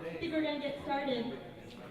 I think we're going to get started.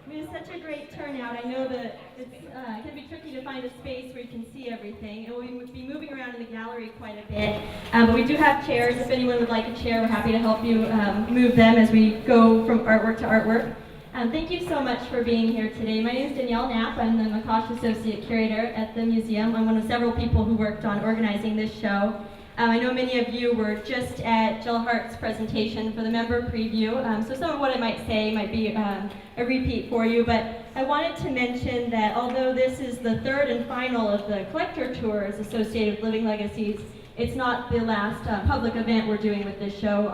We have such a great turnout. I know that it's going to be tricky to find a space where you can see everything, and we'll be moving around in the gallery quite a bit. But we do have chairs. If anyone would like a chair, we're happy to help you move them as we go from artwork to artwork. Thank you so much for being here today. My name is Danielle Knapp. I'm the McCosh Associate Curator at the museum. I'm one of several people who worked on organizing this show. I know many of you were just at Jill Hart's presentation for the member preview, so some of what I might say might be a repeat for you, but I wanted to mention that although this is the third and final of the collector tours associated with Living Legacies, it's not the last public event we're doing with this show.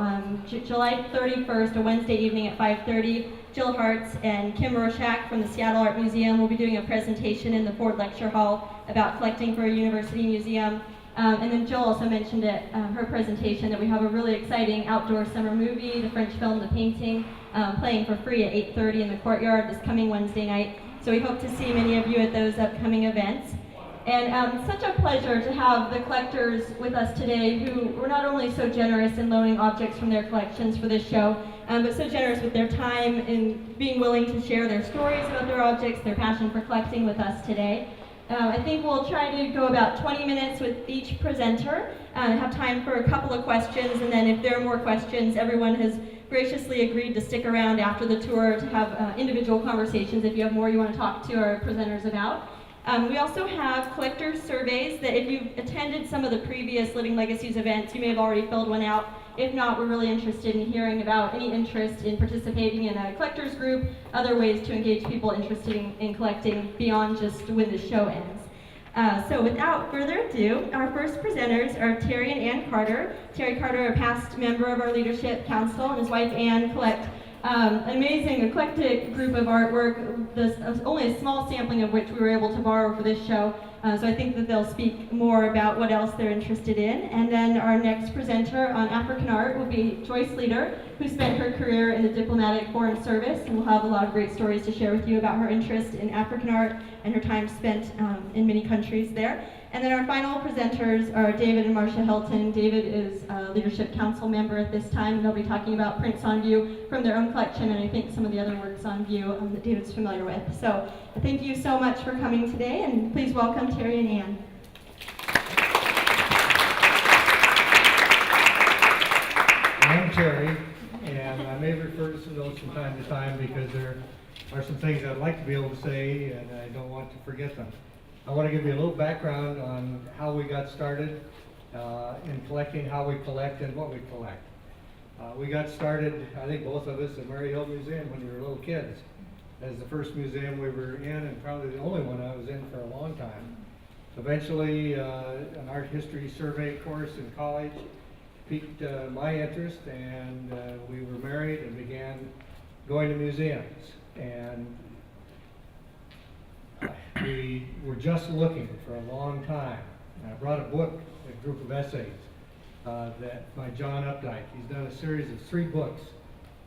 July 31st, a Wednesday evening at 5:30, Jill Hartz and Kim Rorschach from the Seattle Art Museum will be doing a presentation in the Ford Lecture Hall about collecting for a university museum. And then Jill also mentioned at her presentation that we have a really exciting outdoor summer movie, the French film The Painting, playing for free at 8:30 in the courtyard this coming Wednesday night. So we hope to see many of you at those upcoming events. And such a pleasure to have the collectors with us today who were not only so generous in loaning objects from their collections for this show, but so generous with their time in being willing to share their stories about their objects, their passion for collecting with us today. I think we'll try to go about 20 minutes with each presenter, have time for a couple of questions, and then if there are more questions, everyone has graciously agreed to stick around after the tour to have individual conversations if you have more you want to talk to our presenters about. We also have collector surveys that if you've attended some of the previous Living Legacies events, you may have already filled one out. If not, we're really interested in hearing about any interest in participating in a collectors group, other ways to engage people interested in collecting beyond just when the show ends. So without further ado, our first presenters are Terry and Ann Carter. Terry Carter, a past member of our leadership council, and his wife Ann collect an amazing eclectic group of artwork, only a small sampling of which we were able to borrow for this show. So I think that they'll speak more about what else they're interested in. And then our next presenter on African art will be Joyce Leader, who spent her career in the diplomatic foreign service and will have a lot of great stories to share with you about her interest in African art and her time spent in many countries there. And then our final presenters are David and Marcia Hilton. David is a leadership council member at this time, and they'll be talking about prints on view from their own collection, and I think some of the other works on view that David's familiar with. So thank you so much for coming today, and please welcome Terry and Ann. I'm Terry, and I may refer to some notes from time to time because there are some things I'd like to be able to say, and I don't want to forget them. I want to give you a little background on how we got started in collecting, how we collect, and what we collect. We got started, I think both of us, at Mary Hill Museum when we were little kids. As the first museum we were in, and probably the only one I was in for a long time. Eventually, an art history survey course in college piqued my interest, and we were married and began going to museums. And we were just looking for a long time. I brought a book, a group of essays by John Updike. He's done a series of 3 books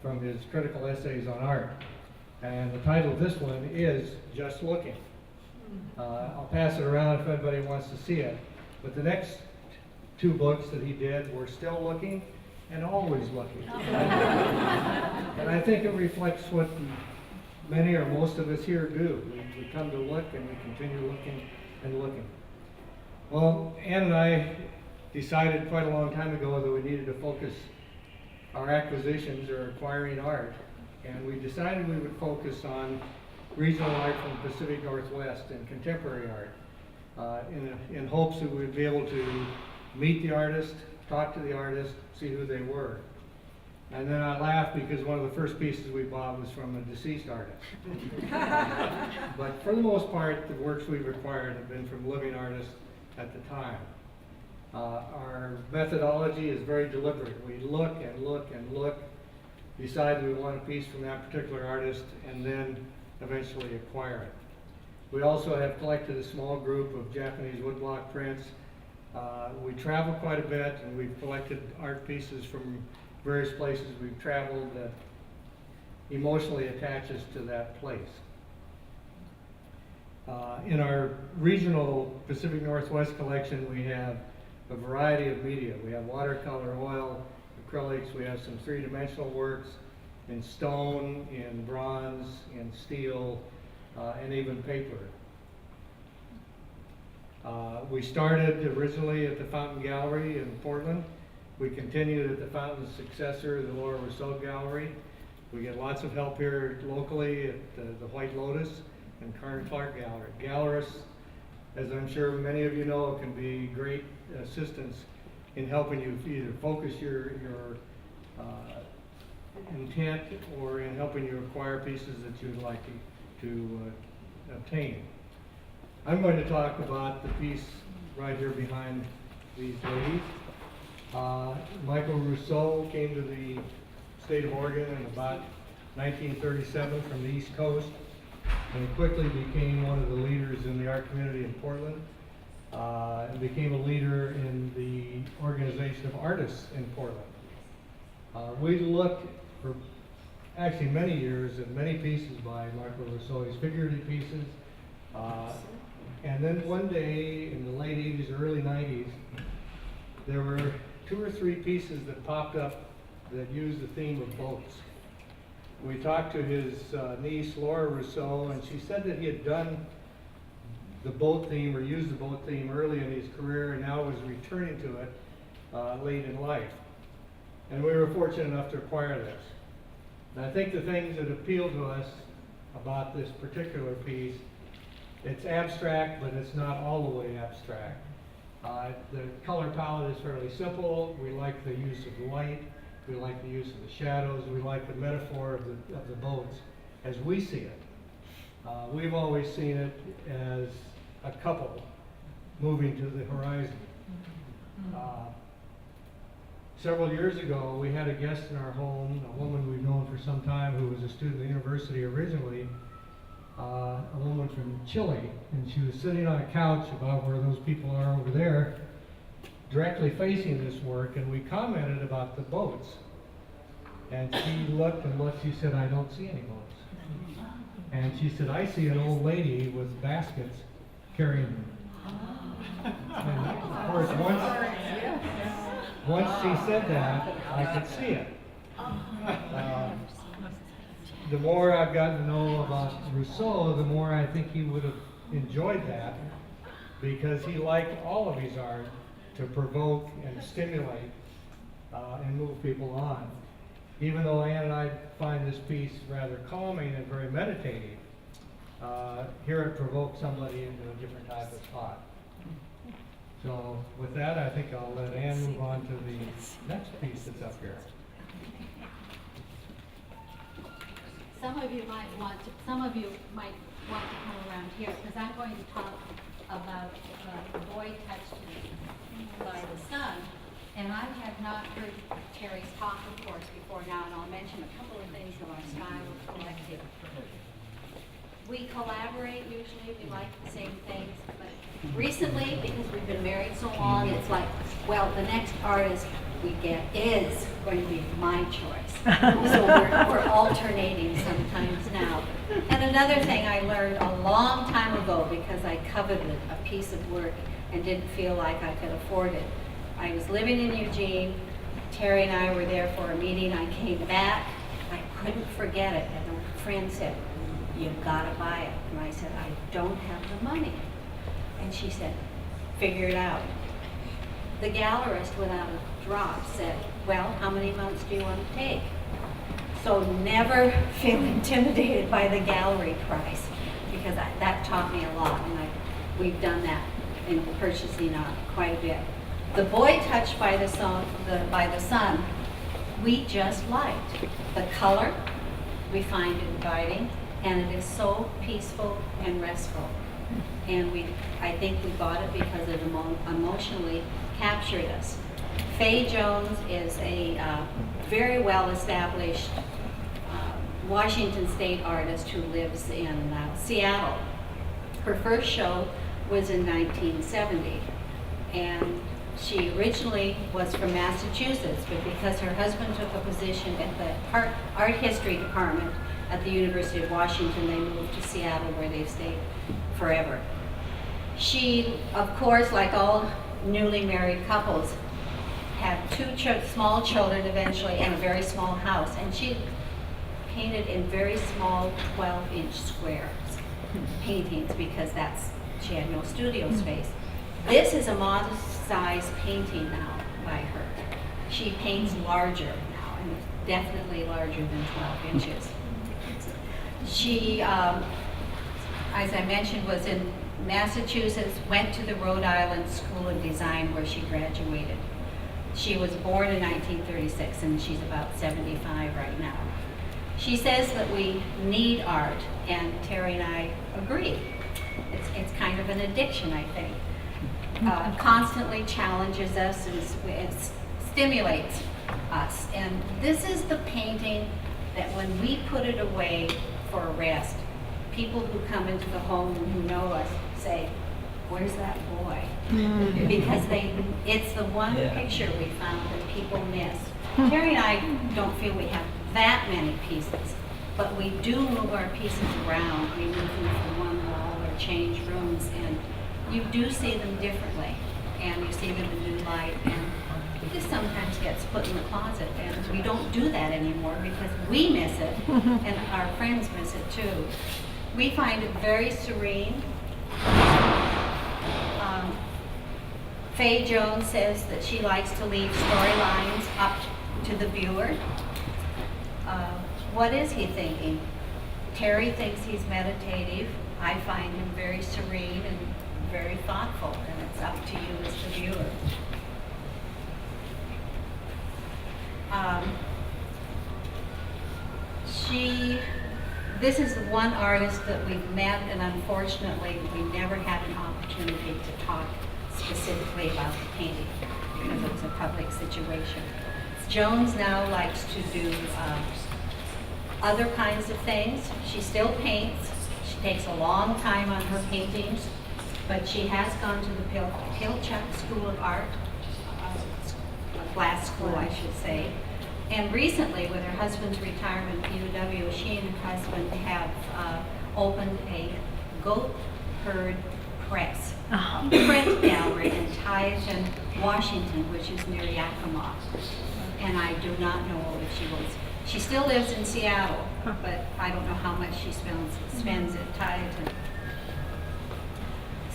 from his critical essays on art. And the title of this one is Just Looking. I'll pass it around if anybody wants to see it. But the next 2 books that he did were Still Looking and Always Looking. And I think it reflects what many or most of us here do. We come to look and we continue looking and looking. Well, Ann and I decided quite a long time ago that we needed to focus our acquisitions or acquiring art, and we decided we would focus on regional art from the Pacific Northwest and contemporary art in hopes that we'd be able to meet the artist, talk to the artist, see who they were. And then I laughed because one of the first pieces we bought was from a deceased artist. But for the most part, the works we've acquired have been from living artists at the time. Our methodology is very deliberate. We look and look and look, decide we want a piece from that particular artist, and then eventually acquire it. We also have collected a small group of Japanese woodblock prints. We travel quite a bit, and we've collected art pieces from various places we've traveled that emotionally attaches to that place. In our regional Pacific Northwest collection, we have a variety of media. We have watercolor, oil, acrylics, we have some three-dimensional works, in stone, in bronze, in steel, and even paper. We started originally at the Fountain Gallery in Portland. We continued at the Fountain's successor, the Laura Rousseau Gallery. We get lots of help here locally at the White Lotus and Karen Clark Gallery. Gallerists, as I'm sure many of you know, can be great assistance in helping you either focus your intent or in helping you acquire pieces that you'd like to obtain. I'm going to talk about the piece right here behind these ladies. Michael Rousseau came to the state of Oregon in about 1937 from the East Coast, and he quickly became one of the leaders in the art community in Portland, and became a leader in the Organization of Artists in Portland. We looked for actually many years at many pieces by Michael Rousseau, his figurative pieces, and then one day in the late 80s, early 90s, there were 2 or 3 pieces that popped up that used the theme of boats. We talked to his niece, Laura Rousseau, and she said that he had done the boat theme or used the boat theme early in his career and now was returning to it late in life. And we were fortunate enough to acquire this. And I think the things that appeal to us about this particular piece, it's abstract, but it's not all the way abstract. The color palette is fairly simple. We like the use of light. We like the use of the shadows. We like the metaphor of the boats as we see it. We've always seen it as a couple moving to the horizon. Several years ago, we had a guest in our home, a woman we've known for some time who was a student at the university originally, a woman from Chile, and she was sitting on a couch about where those people are over there, directly facing this work, and we commented about the boats. And she looked and looked, she said, "I don't see any boats." And she said, "I see an old lady with baskets carrying them." And of course, once she said that, I could see it. The more I've gotten to know about Rousseau, the more I think he would have enjoyed that, because he liked all of his art to provoke and stimulate and move people on. Even though Ann and I find this piece rather calming and very meditative, here it provoked somebody into a different type of thought. So with that, I think I'll let Ann move on to the next piece that's up here. Some of you might want to come around here, because I'm going to talk about the boy touched by the sun. And I have not heard Terry's talk, of course, before now, and I'll mention a couple of things of our style of collective. We collaborate usually, we like the same things, but recently, because we've been married so long, it's like, well, the next artist we get is going to be my choice. So we're alternating sometimes now. And another thing I learned a long time ago, because I coveted a piece of work and didn't feel like I could afford it. I was living in Eugene, Terry and I were there for a meeting, I came back, I couldn't forget it, and a friend said, "You've got to buy it." And I said, "I don't have the money." And she said, "Figure it out." The gallerist, without a drop, said, "Well, how many months do you want to take?" So never feel intimidated by the gallery price, because that taught me a lot, and we've done that in purchasing quite a bit. The boy touched by the sun, we just liked. The color, we find inviting, and it is so peaceful and restful. And I think we bought it because it emotionally captured us. Faye Jones is a very well-established Washington State artist who lives in Seattle. Her first show was in 1970, and she originally was from Massachusetts, but because her husband took a position at the art history department at the University of Washington, they moved to Seattle, where they've stayed forever. She, of course, like all newly married couples, had two small children eventually and a very small house, and she painted in very small 12-inch squares paintings because she had no studio space. This is a modest-sized painting now by her. She paints larger now, and definitely larger than 12 inches. She, as I mentioned, was in Massachusetts, went to the Rhode Island School of Design where she graduated. She was born in 1936, and she's about 75 right now. She says that we need art, and Terry and I agree. It's kind of an addiction, I think. Constantly challenges us and it stimulates us. And this is the painting that when we put it away for a rest, people who come into the home and who know us say, "Where's that boy?" Because it's the one picture we found that people miss. Terry and I don't feel we have that many pieces, but we do move our pieces around. We move them from one wall or change rooms, and you do see them differently, and you see them in new light, and this sometimes gets put in the closet, and we don't do that anymore because we miss it, and our friends miss it too. We find it very serene. Faye Jones says that she likes to leave storylines up to the viewer. What is he thinking? Terry thinks he's meditative. I find him very serene and very thoughtful, and it's up to you as the viewer. This is the one artist that we've met, and unfortunately we never had an opportunity to talk specifically about the painting because it was a public situation. Jones now likes to do other kinds of things. She still paints. She takes a long time on her paintings, but she has gone to the Pilchuck School of Art, glass school I should say. And recently, with her husband's retirement at UW, she and her husband have opened a goat herd press print gallery in Tieton, Washington, which is near Yakima. And I do not know if she still lives in Seattle, but I don't know how much she spends at Tieton.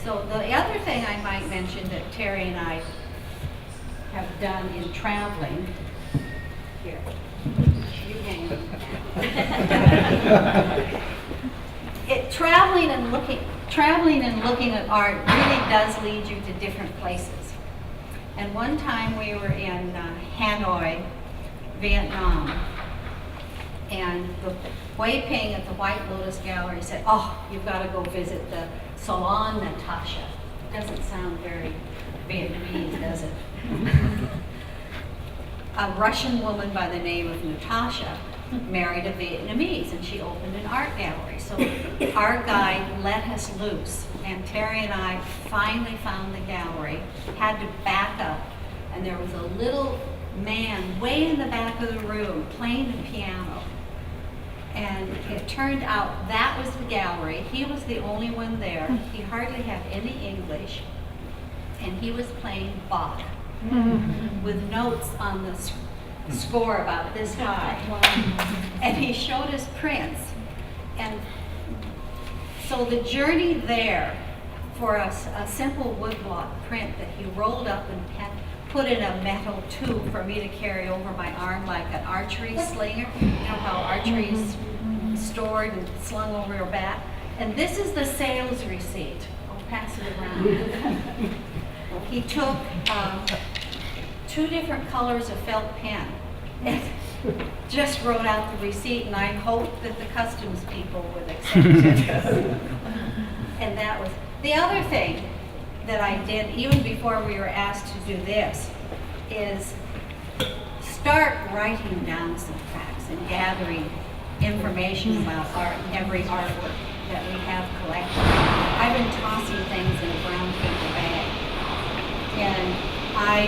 So the other thing I might mention that Terry and I have done in traveling, here, you hang on. Traveling and looking at art really does lead you to different places. And one time we were in Hanoi, Vietnam, and the Wei Ping at the White Lotus Gallery said, "Oh, you've got to go visit the Salon Natasha." Doesn't sound very Vietnamese, does it? A Russian woman by the name of Natasha married a Vietnamese, and she opened an art gallery. So our guide let us loose, and Terry and I finally found the gallery, had to back up, and there was a little man way in the back of the room playing the piano. And it turned out that was the gallery. He was the only one there. He hardly had any English, and he was playing Bach with notes on the score about this high. And he showed us prints. And so the journey there for a simple woodblock print that he rolled up and put in a metal tube for me to carry over my arm like an archery slinger. You know how archery is stored and slung over your back? And this is the sales receipt. I'll pass it around. He took 2 different colors of felt pen and just wrote out the receipt, and I hope that the customs people would accept it. And that was the other thing that I did, even before we were asked to do this, is start writing down some facts and gathering information about every artwork that we have collected. I've been tossing things in a brown paper bag, and I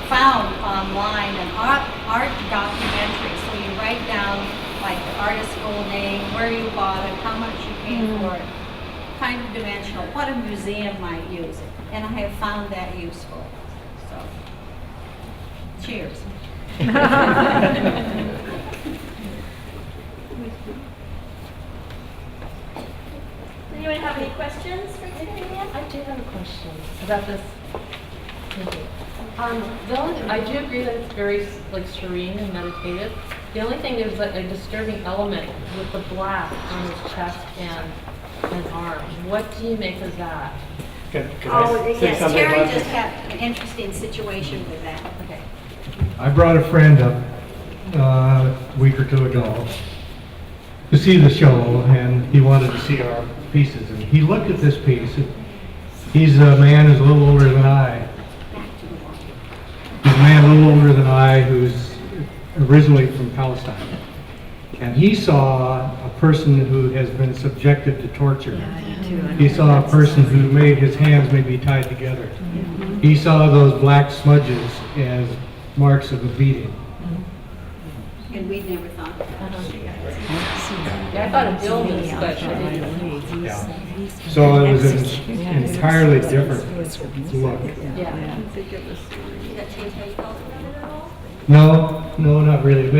found online an art documentary. So you write down like the artist's full name, where you bought it, how much you paid for it, kind of dimensional, what a museum might use it. And I have found that useful. So, cheers. anyone have any questions for Christine? I do have a question about this. I do agree that it's very like serene and meditative. The only thing is like a disturbing element with the black on his chest and arm. What do you make of that? Can Oh, I say yes, something Terry about just this? had an interesting situation with that. Okay. I brought a friend up a week or two ago to see the show, and he wanted to see our pieces. And he looked at this piece. He's a man who's a little older than I. He's a man a little older than I who's originally from Palestine. And he saw a person who has been subjected to torture. He saw a person who made his hands maybe tied together. He saw those black smudges as marks of a beating. And we'd never thought of that. Yeah, I thought of illness, but I didn't. Yeah. So it was an entirely different look. Yeah. Did that change how you felt about it at all? No, not really. It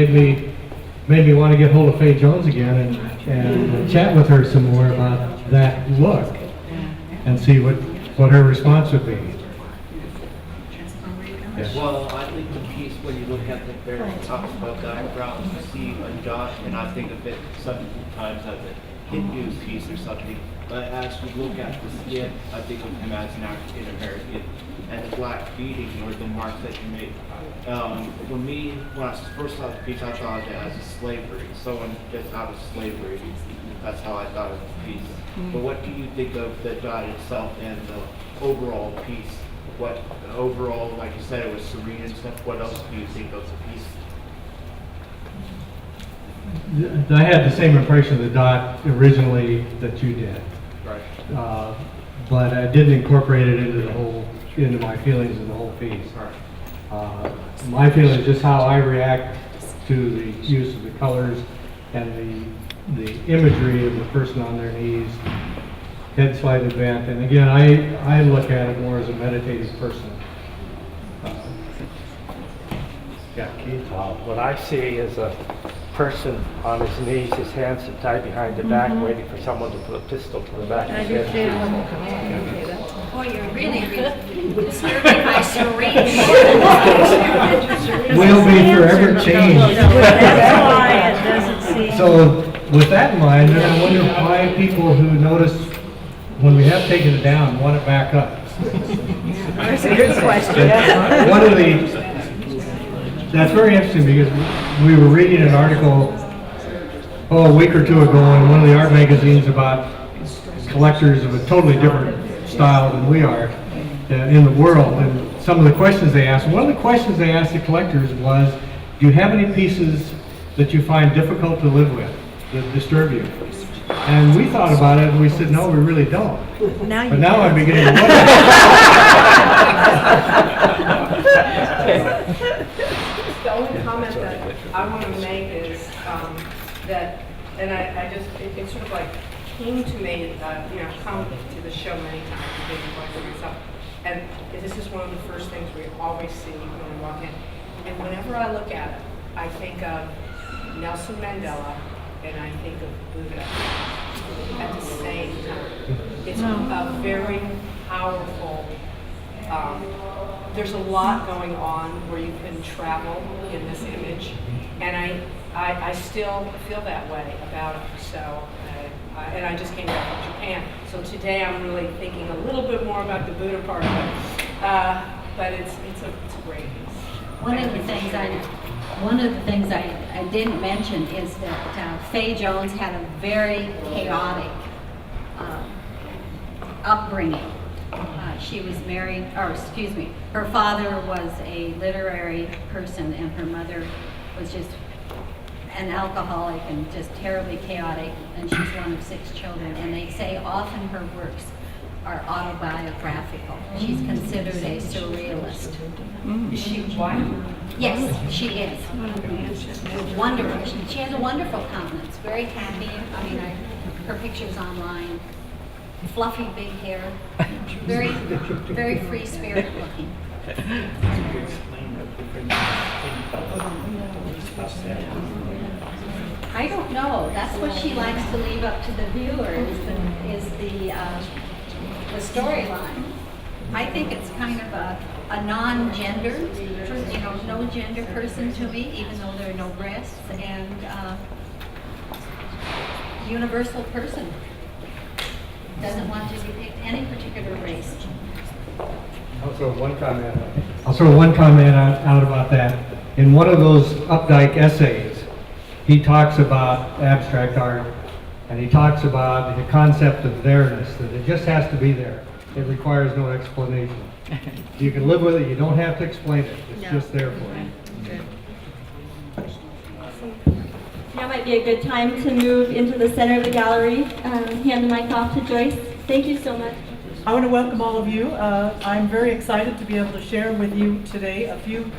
made me want to get hold of Faye Jones again and chat with her some more about that look and see what her response would be. Yes. Well, I think the piece, when you look at the very top of the eyebrows, you see a dot, and I think of it sometimes as a Hindu piece or something. But as you look at the skin, I think of him as an African American, and the black beading or the marks that you made. For me, when I first saw the piece, I thought of it as a slavery. Someone just out of slavery. That's how I thought of the piece. But what do you think of the dot itself and the overall piece? What overall, like you said, it was serene and stuff. What else do you think of the piece? I had the same impression of the dot originally that you did, Right. but I didn't incorporate it into my feelings of the whole piece. My feeling is just how I react to the use of the colors and the imagery of the person on their knees, head slightly bent. And again, I look at it more as a meditative person. Yeah, Keith? What I see is a person on his knees, his hands are tied behind the back, waiting for someone to put a pistol to the back of his head. Boy, you're really disturbing my serene. Will be forever changed. That's why it doesn't seem. So with that in mind, then I wonder why people who notice when we have taken it down want it back up. That's a good question. One of that's very interesting because we were reading an article a week or two ago in one of the art magazines about collectors of a totally different style than we are in the world, and some of the questions they asked. One of the questions they asked the collectors was, do you have any pieces that you find difficult to live with, that disturb you? And we thought about it and we said, no, we really don't. But now I'm beginning to wonder. The only comment that I want to make is that, and I just, it sort of like came to me, come to the show many times, being a myself, and this is one of the first things we always see when we walk in. And whenever I look at it, I think of Nelson Mandela and I think of Buddha at the same time. It's a very powerful, there's a lot going on where you can travel in this image, and I still feel that way about it. So, and I just came back from Japan, so today I'm really thinking a little bit more about the Buddha part of it. But it's a great piece. One of the things I didn't mention is that Faye Jones had a very chaotic upbringing. She was married, her father was a literary person and her mother was just an alcoholic and just terribly chaotic, and she's one of 6 children, and they say often her works are autobiographical. She's considered a surrealist. Is she white? Yes, she is. Wonderful. She has a wonderful countenance, very happy. I mean, her picture's online. Fluffy big hair, very, very free spirit looking. I don't know. That's what she likes to leave up to the viewer, is the storyline. I think it's kind of a non-gender, no gender person to me, even though there are no breasts, and universal person. Doesn't want to depict any particular race. Also, one comment. Out about that. In one of those Updike essays, he talks about abstract art, and he talks about the concept of there-ness, that it just has to be there. It requires no explanation. You can live with it, you don't have to explain it, it's just there for you. Now might be a good time to move into the center of the gallery. Hand the mic off to Joyce. Thank you so much. I want to welcome all of you. I'm very excited to be able to share with you today a few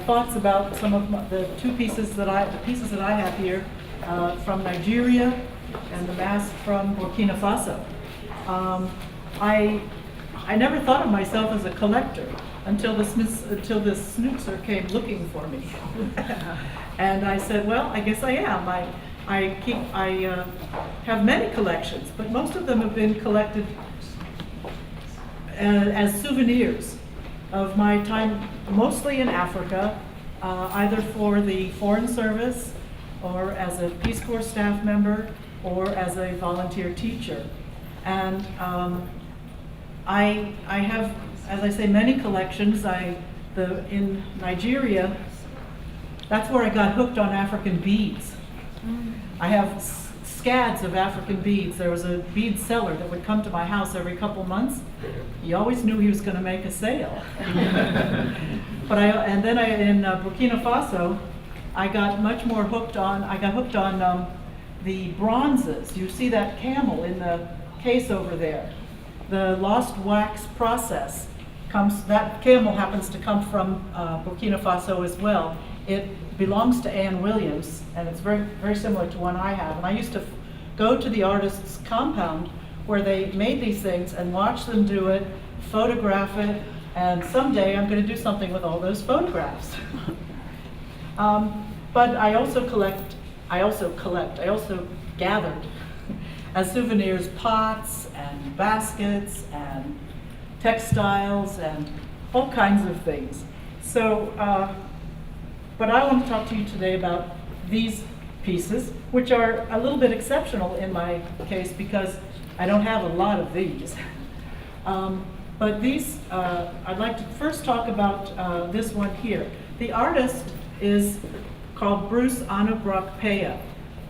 thoughts about some of the pieces that I have here from Nigeria and the mask from Burkina Faso. I never thought of myself as a collector until the Schnitzer came looking for me, and I said, "Well, I guess I am. I have many collections, but most of them have been collected as souvenirs of my time, mostly in Africa, either for the Foreign Service, or as a Peace Corps staff member, or as a volunteer teacher." And I have, as I say, many collections. In Nigeria, that's where I got hooked on African beads. I have scads of African beads. There was a bead seller that would come to my house every couple months. He always knew he was going to make a sale. In Burkina Faso, I got much more hooked on. The bronzes. You see that camel in the case over there. The lost wax process that camel happens to come from Burkina Faso as well. It belongs to Anne Williams, and it's very, very similar to one I have. And I used to go to the artist's compound where they made these things and watch them do it, photograph it, and someday I'm going to do something with all those photographs. But I also gathered as souvenirs pots and baskets and textiles and all kinds of things. So, but I want to talk to you today about these pieces, which are a little bit exceptional in my case because I don't have a lot of these. But these, I'd like to first talk about this one here. The artist is called Bruce Anubrakpeya.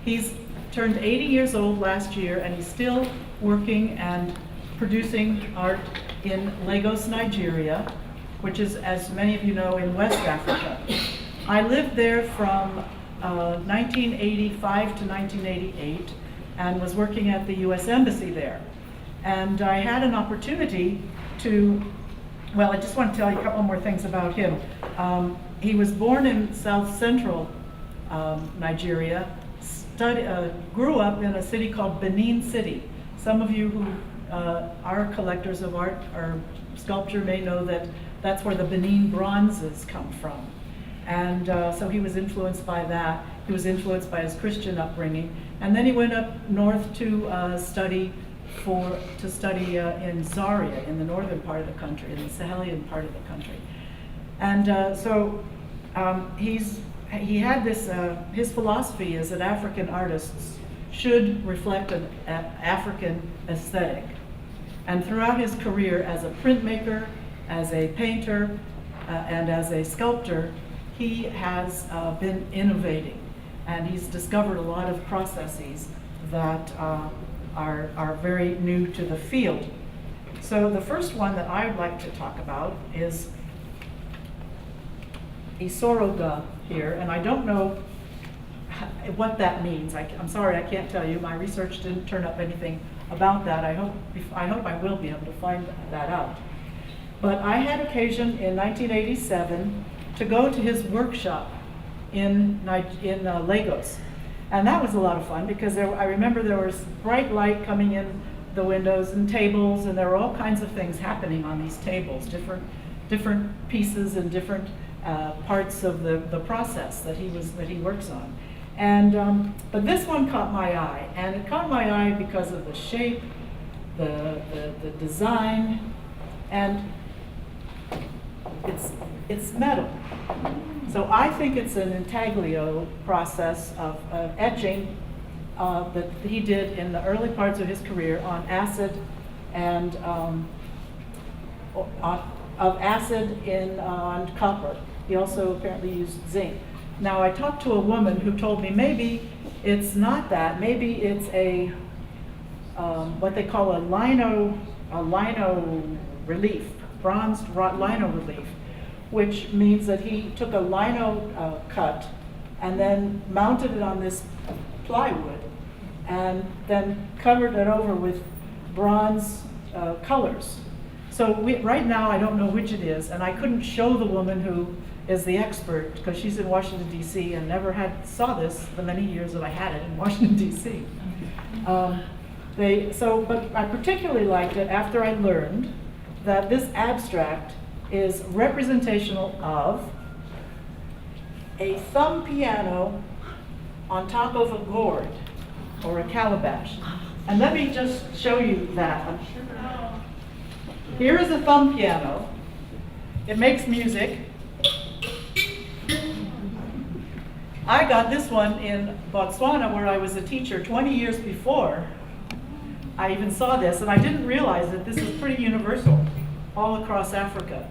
He's turned 80 years old last year, and he's still working and producing art in Lagos, Nigeria, which is, as many of you know, in West Africa. I lived there from 1985 to 1988 and was working at the U.S. Embassy there. And I had an opportunity to, well, I just want to tell you a couple more things about him. He was born in South Central Nigeria, grew up in a city called Benin City. Some of you who are collectors of art or sculpture may know that that's where the Benin bronzes come from. And so he was influenced by that. He was influenced by his Christian upbringing. And then he went up north to study in Zaria, in the northern part of the country, in the Sahelian part of the country. And he had this, his philosophy is that African artists should reflect an African aesthetic. And throughout his career as a printmaker, as a painter, and as a sculptor, he has been innovating. And he's discovered a lot of processes that are very new to the field. So the first one that I would like to talk about is Isoroga here, and I don't know what that means. I'm sorry, I can't tell you. My research didn't turn up anything about that. I hope I will be able to find that out. But I had occasion in 1987 to go to his workshop in Lagos. And that was a lot of fun because I remember there was bright light coming in the windows and tables, and there were all kinds of things happening on these tables, different pieces and different parts of the process that he works on. But this one caught my eye, and it caught my eye because of the shape, the design, and it's metal. So I think it's an intaglio process of etching that he did in the early parts of his career on acid and on copper. He also apparently used zinc. Now I talked to a woman who told me maybe it's not that. Maybe it's a what they call a lino relief, bronzed lino relief, which means that he took a lino cut and then mounted it on this plywood and then covered it over with bronze colors. So right now I don't know which it is, and I couldn't show the woman who is the expert because she's in Washington D.C. and never saw this the many years that I had it in Washington D.C. But I particularly liked it after I learned that this abstract is representational of a thumb piano on top of a gourd or a calabash. And let me just show you that. Here is a thumb piano. It makes music. I got this one in Botswana where I was a teacher 20 years before I even saw this, and I didn't realize that this is pretty universal all across Africa.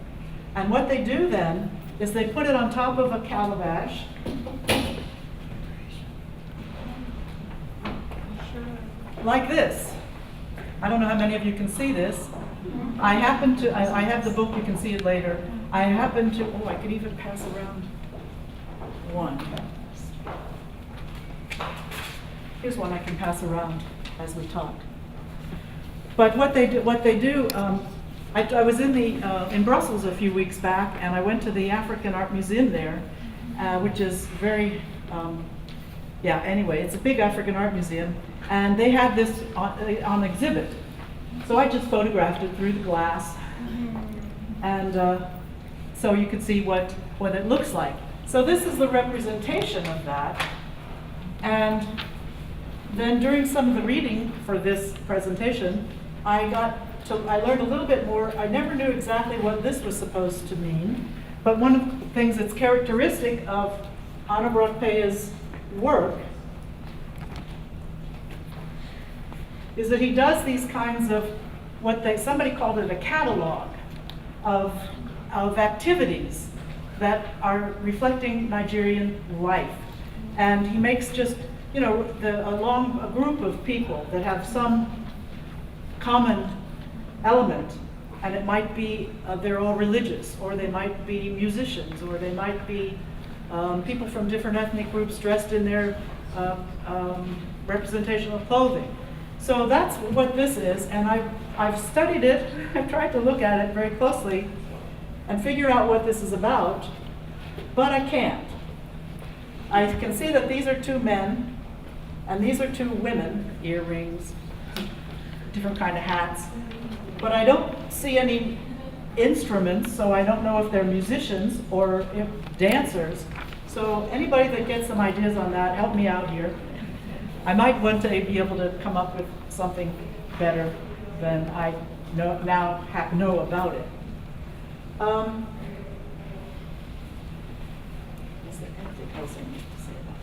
And what they do then is they put it on top of a calabash. Like this. I don't know how many of you can see this. I have the book, you can see it later. I could even pass around one. Here's one I can pass around as we talk. But what they do, I was in Brussels a few weeks back, and I went to the African Art Museum there, which is very, anyway, it's a big African art museum, and they had this on exhibit. So I just photographed it through the glass, and so you could see what it looks like. So this is the representation of that, and then during some of the reading for this presentation, I learned a little bit more. I never knew exactly what this was supposed to mean, but one of the things that's characteristic of Anna Brokpea's work is that he does these kinds of somebody called it a catalog of activities that are reflecting Nigerian life. And he makes just, a group of people that have some common element, and it might be they're all religious, or they might be musicians, or they might be people from different ethnic groups dressed in their representational clothing. So that's what this is, and I've studied it. I've tried to look at it very closely and figure out what this is about, but I can't. I can see that these are two men, and these are two women, earrings, different kind of hats, but I don't see any instruments, so I don't know if they're musicians or if dancers. So anybody that gets some ideas on that, help me out here. I might one day be able to come up with something better than I know about it. Is there anything else I need to say about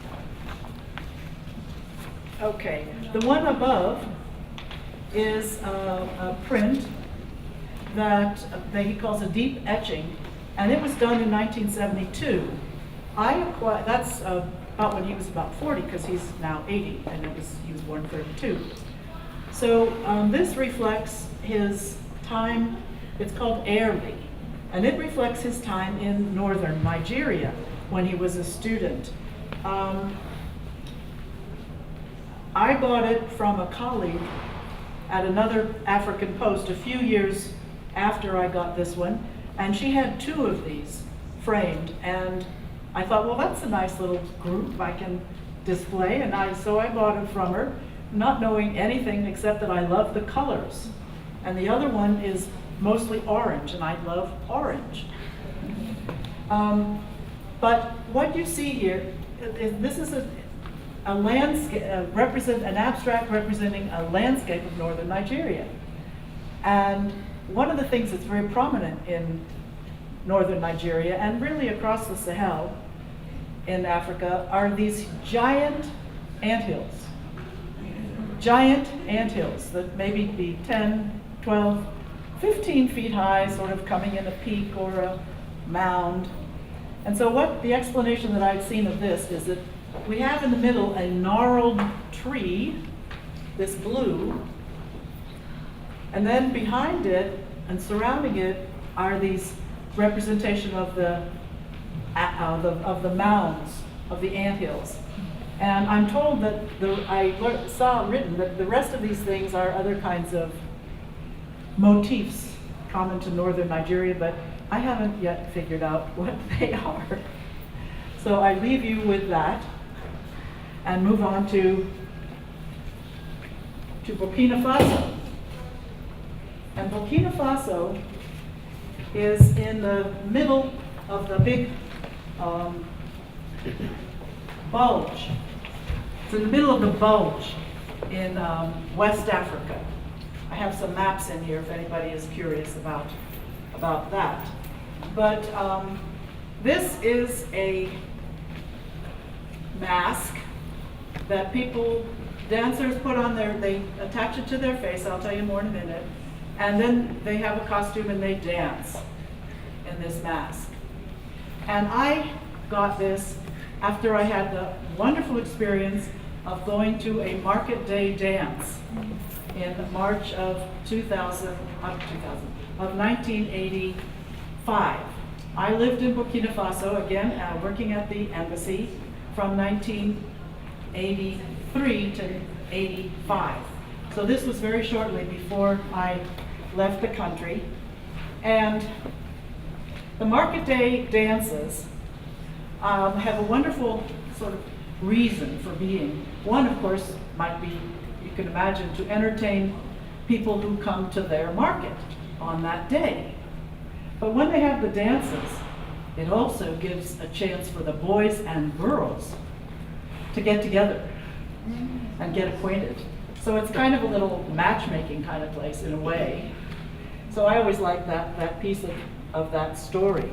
that? Okay, the one above is a print that he calls a deep etching, and it was done in 1972. That's about when he was about 40, because he's now 80, and he was born 32. So this reflects his time. It's called Airly, and it reflects his time in northern Nigeria when he was a student. I bought it from a colleague at another African post a few years after I got this one, and she had two of these framed, and I thought, well, that's a nice little group I can display, and so I bought it from her, not knowing anything except that I love the colors. And the other one is mostly orange, and I love orange. But what you see here, this is a landscape, an abstract representing a landscape of northern Nigeria. And one of the things that's very prominent in northern Nigeria and really across the Sahel in Africa are these giant anthills. Giant anthills that maybe be 10, 12, 15 feet high, sort of coming in a peak or a mound. And so what the explanation that I've seen of this is that we have in the middle a gnarled tree, this blue, and then behind it and surrounding it are these representation of the mounds, of the anthills. And I'm told that I saw written that the rest of these things are other kinds of motifs common to northern Nigeria, but I haven't yet figured out what they are. So I leave you with that and move on to Burkina Faso. And Burkina Faso is in the middle of the big bulge. It's in the middle of the bulge in West Africa. I have some maps in here if anybody is curious about that. But this is a mask that dancers put on they attach it to their face, I'll tell you more in a minute, and then they have a costume and they dance in this mask. And I got this after I had the wonderful experience of going to a market day dance in March of 1985. I lived in Burkina Faso, again, working at the embassy from 1983 to 85. So this was very shortly before I left the country. And the market day dances have a wonderful sort of reason for being. One, of course, might be, you can imagine, to entertain people who come to their market on that day. But when they have the dances, it also gives a chance for the boys and girls to get together and get acquainted. So it's kind of a little matchmaking kind of place in a way. So I always like that piece of that story.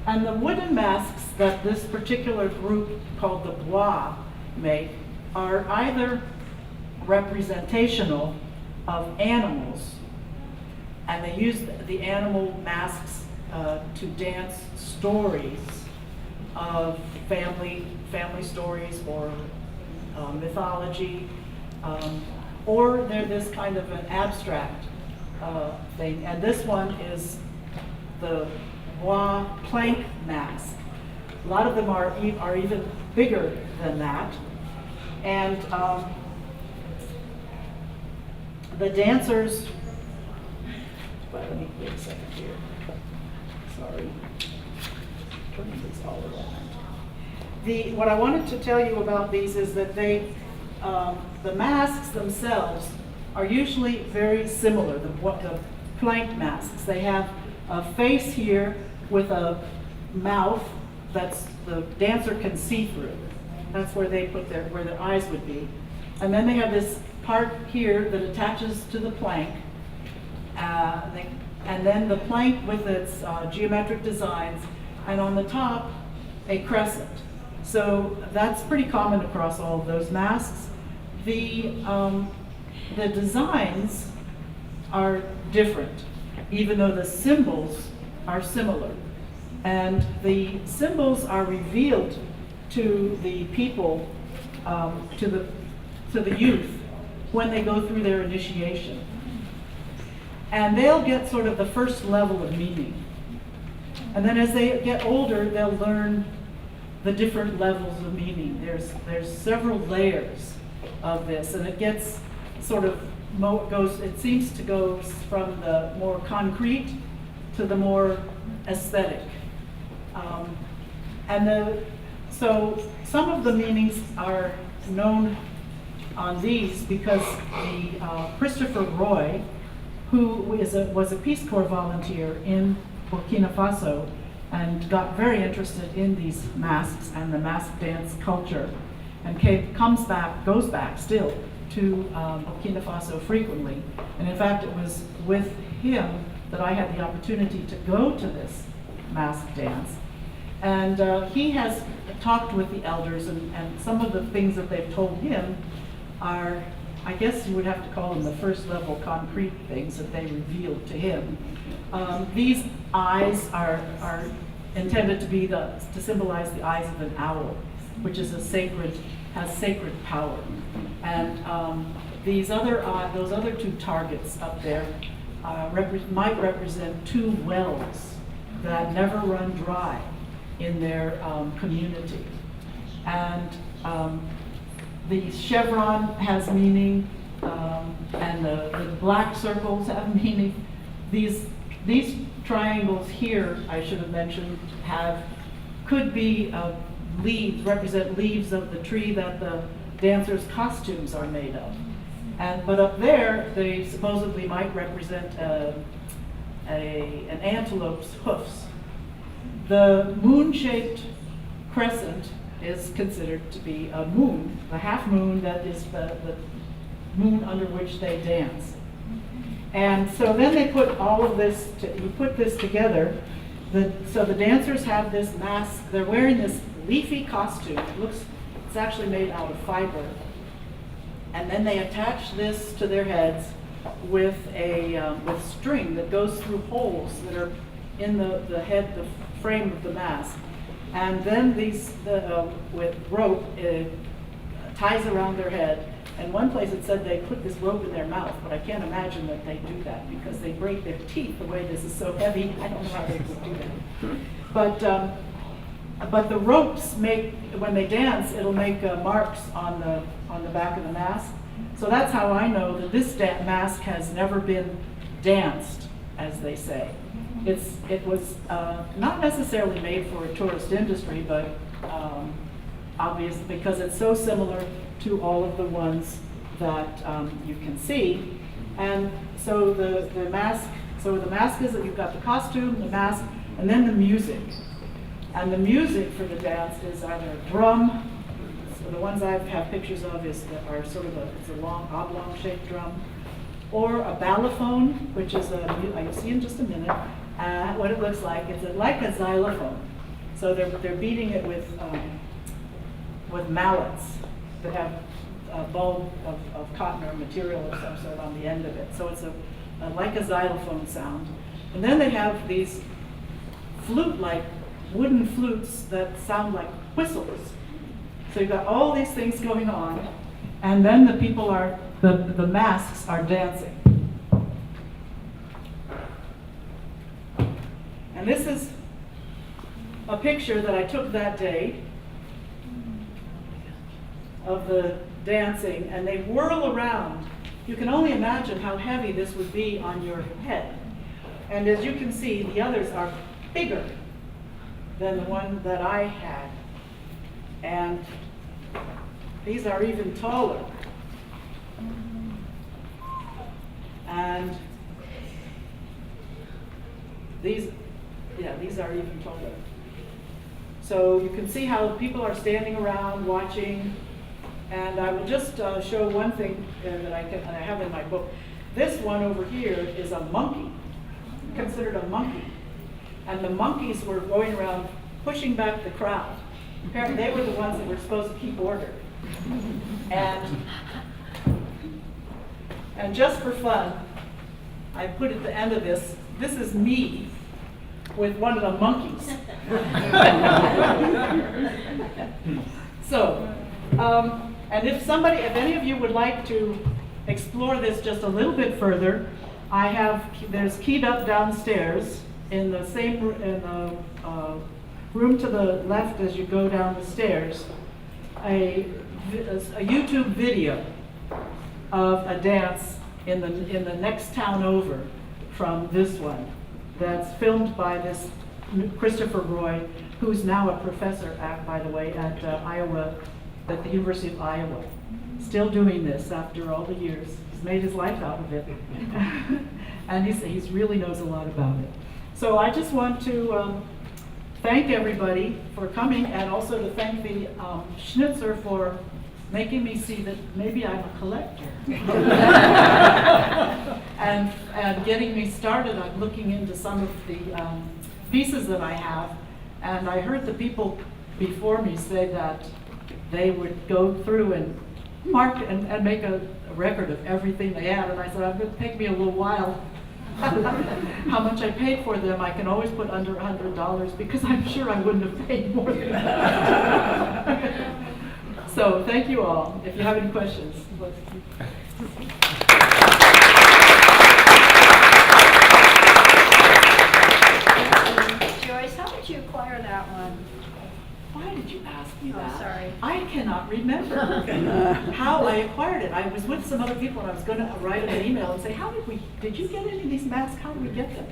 And the wooden masks that this particular group called the Bois make are either representational of animals, and they use the animal masks to dance stories of family stories or mythology, or they're this kind of an abstract thing. And this one is the Bois plank mask. A lot of them are even bigger than that. And the dancers, well, let me wait a second here. Sorry. Turning this all around. What I wanted to tell you about these is that the masks themselves are usually very similar. The plank masks, they have a face here with a mouth that's the dancer can see through. That's where they put where their eyes would be. And then they have this part here that attaches to the plank. And then the plank with its geometric designs, and on the top, a crescent. So that's pretty common across all of those masks. The designs are different, even though the symbols are similar. And the symbols are revealed to the people, to the youth, when they go through their initiation. And they'll get sort of the first level of meaning. And then as they get older, they'll learn the different levels of meaning. There's several layers of this, and it gets sort of it seems to go from the more concrete to the more aesthetic. So some of the meanings are known on these because Christopher Roy, who was a Peace Corps volunteer in Burkina Faso and got very interested in these masks and the mask dance culture. and goes back still to Burkina Faso frequently. And in fact, it was with him that I had the opportunity to go to this mask dance. And he has talked with the elders, and some of the things that they've told him are, I guess you would have to call them the first level concrete things that they revealed to him. These eyes are intended to be to symbolize the eyes of an owl, which is has sacred power. And those other two targets up there might represent two wells that never run dry in their community. And the chevron has meaning, and the black circles have meaning. These triangles here, I should have mentioned, could be leaves, represent leaves of the tree that the dancers' costumes are made of. But up there, they supposedly might represent an antelope's hoofs. The moon-shaped crescent is considered to be a moon, a half moon that is the moon under which they dance. And so then they put all of this, you put this together, so the dancers have this mask, they're wearing this leafy costume. It's actually made out of fiber. And then they attach this to their heads with with string that goes through holes that are in the head, the frame of the mask. And then with rope, it ties around their head. And one place it said they put this rope in their mouth, but I can't imagine that they do that because they break their teeth the way this is so heavy. I don't know how they would do that. But the ropes when they dance, it'll make marks on the back of the mask. So that's how I know that this mask has never been danced, as they say. It was not necessarily made for a tourist industry, but obviously because it's so similar to all of the ones that you can see. And so the mask is that you've got the costume, the mask, and then the music. And the music for the dance is either a drum, so the ones I have pictures of are sort of it's a long oblong shaped drum, or a balafone, which is you'll see in just a minute what it looks like. It's like a xylophone. So they're beating it with mallets that have a bulb of cotton or material of some sort on the end of it. So it's like a xylophone sound. And then they have these flute-like wooden flutes that sound like whistles. So you've got all these things going on, and then the masks are dancing. And this is a picture that I took that day of the dancing, and they whirl around. You can only imagine how heavy this would be on your head. And as you can see, the others are bigger than the one that I had. And these are even taller. And these are even taller. So you can see how people are standing around watching. And I will just show one thing that I have in my book. This one over here is a monkey, considered a monkey. And the monkeys were going around pushing back the crowd. Apparently they were the ones that were supposed to keep order. And just for fun, I put at the end of this is me with one of the monkeys. So, and if any of you would like to explore this just a little bit further, there's keyed up downstairs in the room to the left as you go down the stairs, a YouTube video of a dance in the next town over from this one that's filmed by this Christopher Roy, who's now a professor, by the way, at the University of Iowa. Still doing this after all the years. He's made his life out of it. And he really knows a lot about it. So I just want to thank everybody for coming, and also to thank the Schnitzer for making me see that maybe I'm a collector. and getting me started on looking into some of the pieces that I have. And I heard the people before me say that they would go through and mark and make a record of everything they had. And I said, it's going to take me a little while. How much I paid for them, I can always put under $100 because I'm sure I wouldn't have paid more than that. So thank you all. If you have any questions. Joyce, how did you acquire that one? Why did you ask me Oh, that? sorry. I cannot remember how I acquired it. I was with some other people and I was going to write them an email and say, did you get any of these masks? How did we get them?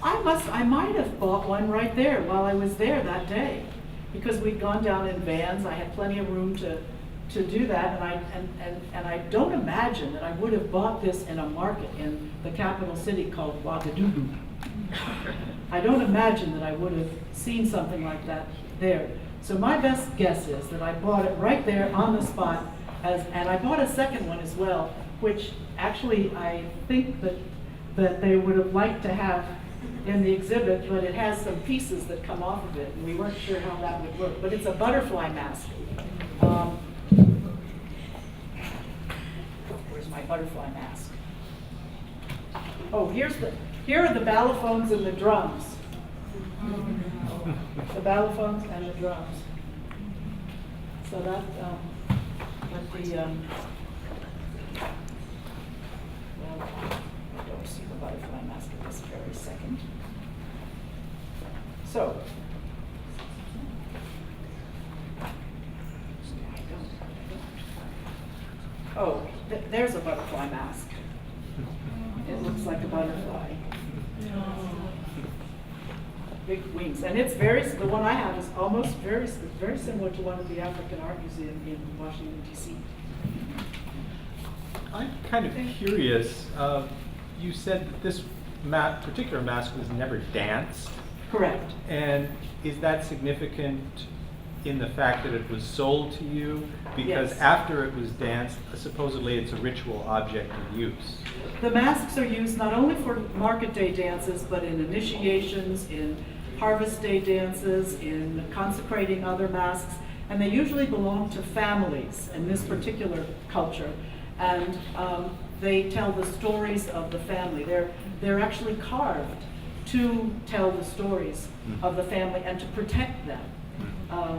I might have bought one right there while I was there that day, because we'd gone down in vans. I had plenty of room to do that, and I don't imagine that I would have bought this in a market in the capital city called Ouagadougou. I don't imagine that I would have seen something like that there. So my best guess is that I bought it right there on the spot, and I bought a second one as well, which actually I think that they would have liked to have in the exhibit, but it has some pieces that come off of it, and we weren't sure how that would work. But it's a butterfly mask. Where's my butterfly mask? Oh, here are the ballophones and the drums. The ballophones and the drums. So that, with the, well, I don't see the butterfly mask at this very second. So, oh, there's a butterfly mask. It looks like a butterfly. Big wings, and it's the one I have is almost very similar to one at the African Art Museum in Washington, D.C. I'm kind of curious. You said that this particular mask was never danced. Correct. And is that significant in the fact that it was sold to you? Because Yes. after it was danced, supposedly it's a ritual object of use. The masks are used not only for market day dances, but in initiations, in harvest day dances, in consecrating other masks, and they usually belong to families in this particular culture. And they tell the stories of the family. They're actually carved to tell the stories of the family and to protect them.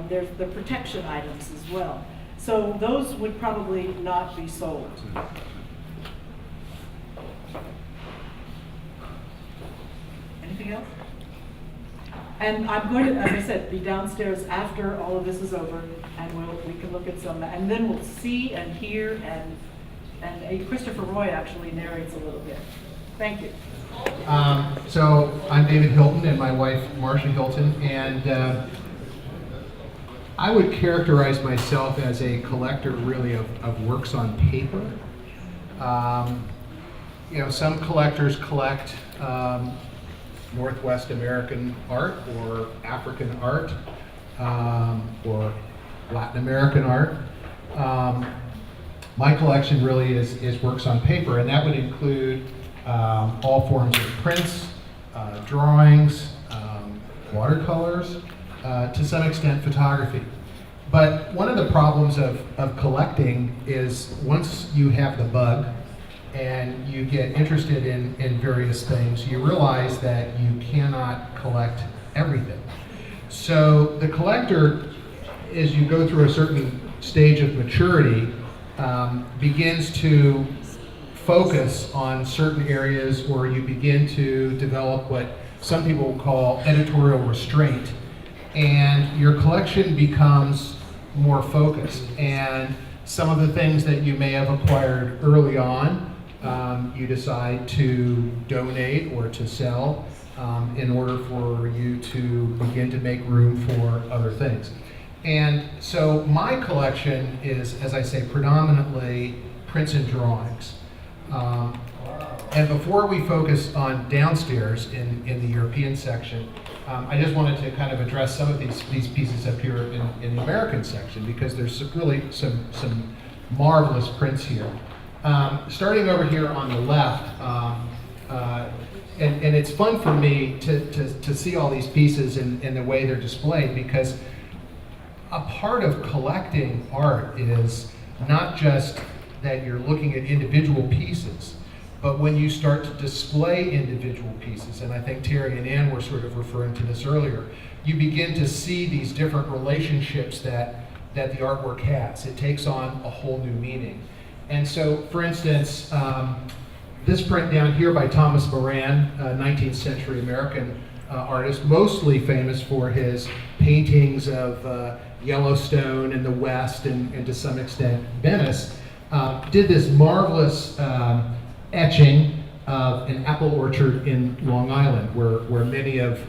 There's the protection items as well. So those would probably not be sold. Anything else? And I'm going to, as I said, be downstairs after all of this is over, and we can look at some, and then we'll see and hear, and Christopher Roy actually narrates a little bit. Thank you. So I'm David Hilton and my wife Marcia Hilton, and I would characterize myself as a collector really of works on paper. Some collectors collect Northwest American art or African art or Latin American art. My collection really is works on paper, and that would include all forms of prints, drawings, watercolors, to some extent photography. But one of the problems of collecting is once you have the bug and you get interested in various things, you realize that you cannot collect everything. So the collector, as you go through a certain stage of maturity, begins to focus on certain areas, or you begin to develop what some people call editorial restraint, and your collection becomes more focused. And some of the things that you may have acquired early on, you decide to donate or to sell in order for you to begin to make room for other things. And so my collection is, as I say, predominantly prints and drawings. And before we focus on downstairs in the European section, I just wanted to kind of address some of these pieces up here in the American section, because there's really some marvelous prints here. Starting over here on the left, and it's fun for me to see all these pieces and the way they're displayed, because a part of collecting art is not just that you're looking at individual pieces, but when you start to display individual pieces, and I think Terry and Ann were sort of referring to this earlier, you begin to see these different relationships that the artwork has. It takes on a whole new meaning. And so, for instance, this print down here by Thomas Moran, 19th century American artist, mostly famous for his paintings of Yellowstone and the West, and to some extent Venice, did this marvelous etching of an apple orchard in Long Island, where many of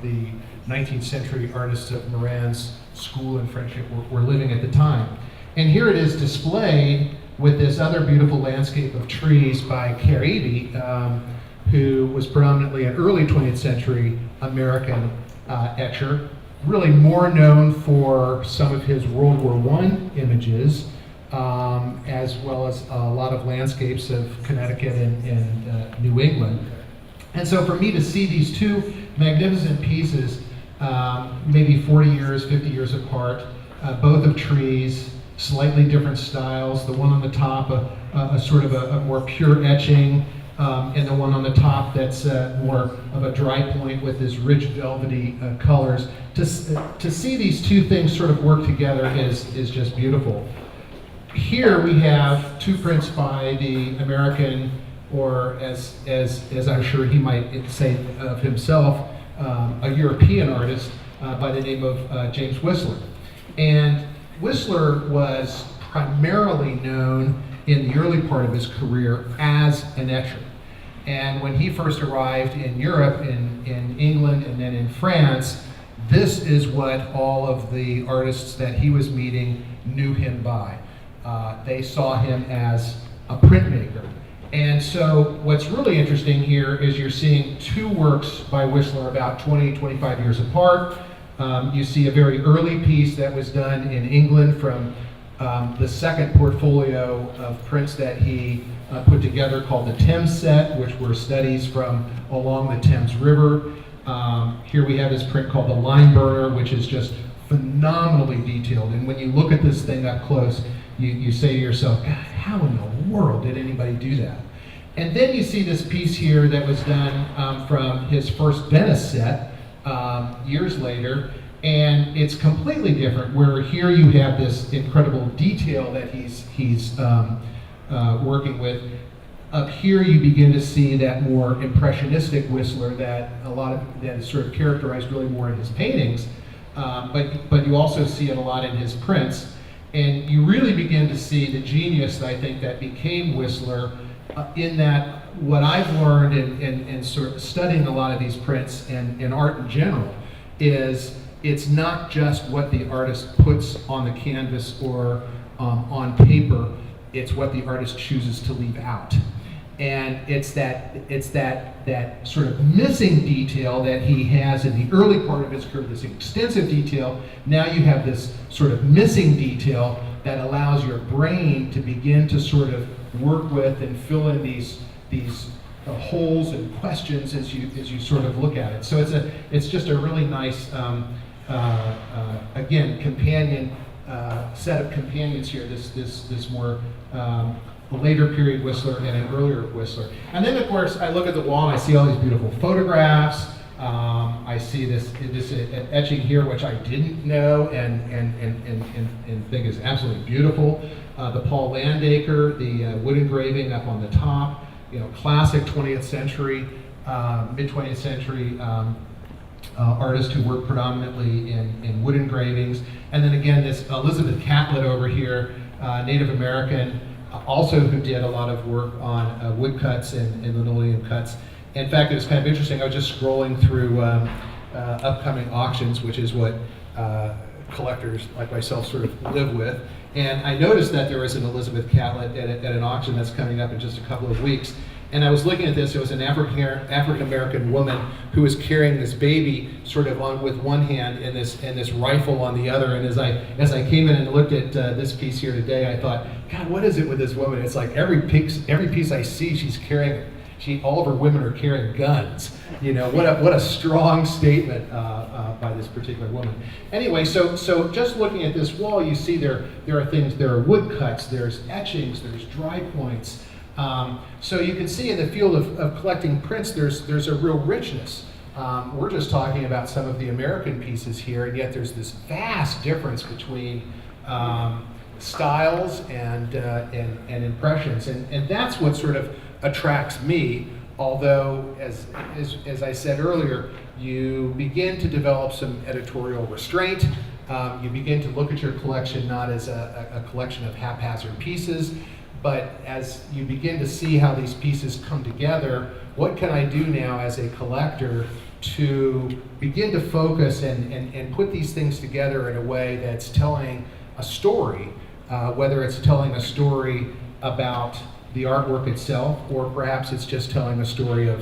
the 19th century artists of Moran's school and friendship were living at the time. And here it is displayed with this other beautiful landscape of trees by Caribe, who was predominantly an early 20th century American etcher, really more known for some of his World War I images, as well as a lot of landscapes of Connecticut and New England. And so for me to see these two magnificent pieces, maybe 40 years, 50 years apart, both of trees, slightly different styles, the one on the top a sort of a more pure etching, and the one on the top that's more of a dry point with this rich velvety colors. To see these two things sort of work together is just beautiful. Here we have two prints by the American, or as I'm sure he might say of himself, a European artist by the name of James Whistler. And Whistler was primarily known in the early part of his career as an etcher. And when he first arrived in Europe, in England and then in France, this is what all of the artists that he was meeting knew him by. They saw him as a printmaker. And so what's really interesting here is you're seeing two works by Whistler about 20, 25 years apart. You see a very early piece that was done in England from the second portfolio of prints that he put together, called the Thames Set, which were studies from along the Thames River. Here we have this print called the Lime Burner, which is just phenomenally detailed. And when you look at this thing up close, you say to yourself, God, how in the world did anybody do that? And then you see this piece here that was done from his first Venice set years later, and it's completely different, where here you have this incredible detail that he's working with. Up here you begin to see that more impressionistic Whistler that is sort of characterized really more in his paintings, but you also see it a lot in his prints. And you really begin to see the genius, I think, that became Whistler, in that what I've learned in sort of studying a lot of these prints and art in general is it's not just what the artist puts on the canvas or on paper, it's what the artist chooses to leave out. And it's that sort of missing detail that he has in the early part of his career, this extensive detail. Now you have this sort of missing detail that allows your brain to begin to sort of work with and fill in these holes and questions as you sort of look at it. So it's just a really nice again companion set of companions here. This more later period Whistler and an earlier Whistler. And then of course I look at the wall and I see all these beautiful photographs. I see this etching here, which I didn't know and think is absolutely beautiful. The Paul Landacre, the wood engraving up on the top, classic 20th century, mid 20th century artist who worked predominantly in wood engravings. And then again, this Elizabeth Catlett over here, Native American, also who did a lot of work on woodcuts and linoleum cuts. In fact, it was kind of interesting. I was just scrolling through upcoming auctions, which is what collectors like myself sort of live with. And I noticed that there was an Elizabeth Catlett at an auction that's coming up in just a couple of weeks. And I was looking at this, it was an African-American woman who was carrying this baby sort of on with one hand and this rifle on the other. And as I came in and looked at this piece here today, I thought, God, what is it with this woman? It's like every piece I see, she's carrying, all of her women are carrying guns. You know, what a strong statement by this particular woman. Anyway, so just looking at this wall, you see there are things, there are woodcuts, there's etchings, there's dry points. So you can see in the field of collecting prints, there's a real richness. We're just talking about some of the American pieces here, and yet there's this vast difference between styles and impressions, and that's what sort of attracts me. Although, as I said earlier, you begin to develop some editorial restraint. You begin to look at your collection not as a collection of haphazard pieces, but as you begin to see how these pieces come together, what can I do now as a collector to begin to focus and put these things together in a way that's telling a story, whether it's telling a story about the artwork itself, or perhaps it's just telling a story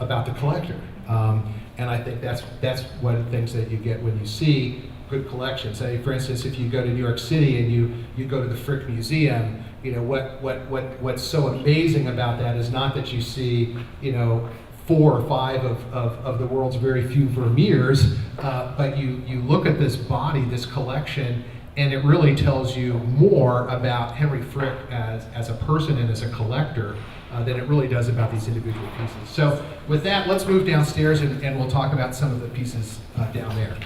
about the collector. And I think that's one of the things that you get when you see good collections. Say, for instance, if you go to New York City and you go to the Frick Museum, you know, what's so amazing about that is not that you see, you know, 4 or 5 of the world's very few Vermeers, but you look at this body, this collection, and it really tells you more about Henry Frick as a person and as a collector than it really does about these individual pieces. So with that, let's move downstairs and we'll talk about some of the pieces down there.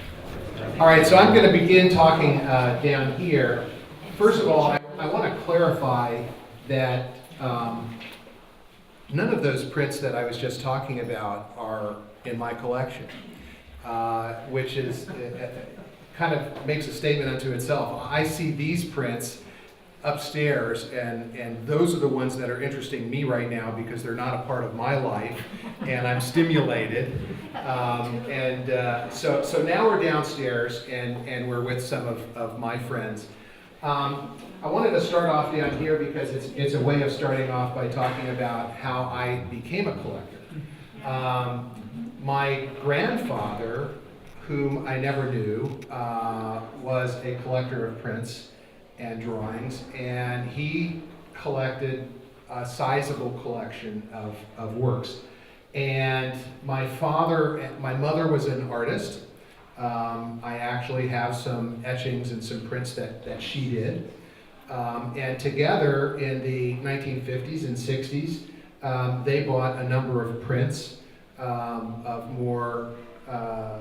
All right, so I'm going to begin talking down here. First of all, I want to clarify that none of those prints that I was just talking about are in my collection, which is kind of makes a statement unto itself. I see these prints upstairs, and those are the ones that are interesting me right now because they're not a part of my life, and I'm stimulated. So now we're downstairs, and we're with some of my friends. I wanted to start off down here because it's a way of starting off by talking about how I became a collector. My grandfather, whom I never knew, was a collector of prints and drawings, and he collected a sizable collection of works. And my mother was an artist. I actually have some etchings and some prints that she did. And together in the 1950s and 60s, they bought a number of prints of more, I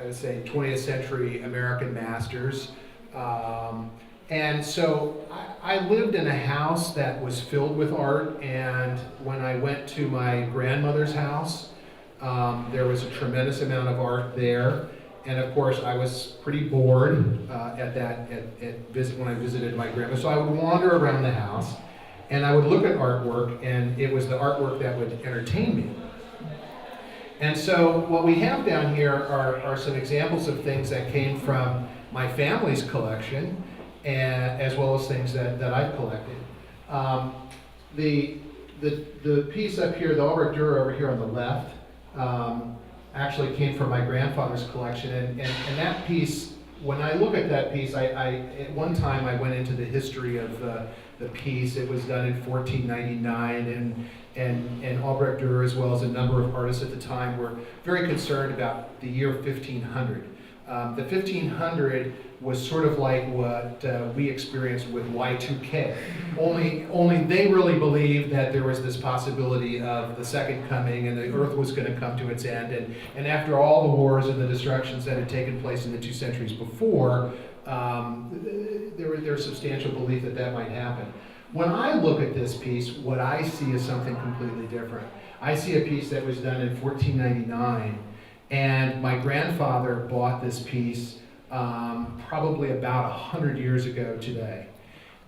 would say, 20th century American masters. And so I lived in a house that was filled with art, and when I went to my grandmother's house, there was a tremendous amount of art there. And of course, I was pretty bored when I visited my grandma. So I would wander around the house, and I would look at artwork, and it was the artwork that would entertain me. And so what we have down here are some examples of things that came from my family's collection, and as well as things that I've collected. The piece up here, the Albrecht Dürer over here on the left, actually came from my grandfather's collection, and that piece, when I look at that piece, at one time I went into the history of the piece. It was done in 1499, and Albrecht Dürer, as well as a number of artists at the time, were very concerned about the year 1500. The 1500 was sort of like what we experienced with Y2K. Only they really believed that there was this possibility of the second coming, and the earth was going to come to its end. And after all the wars and the destructions that had taken place in the 2 centuries before, there was substantial belief that might happen. When I look at this piece, what I see is something completely different. I see a piece that was done in 1499, and my grandfather bought this piece probably about 100 years ago today.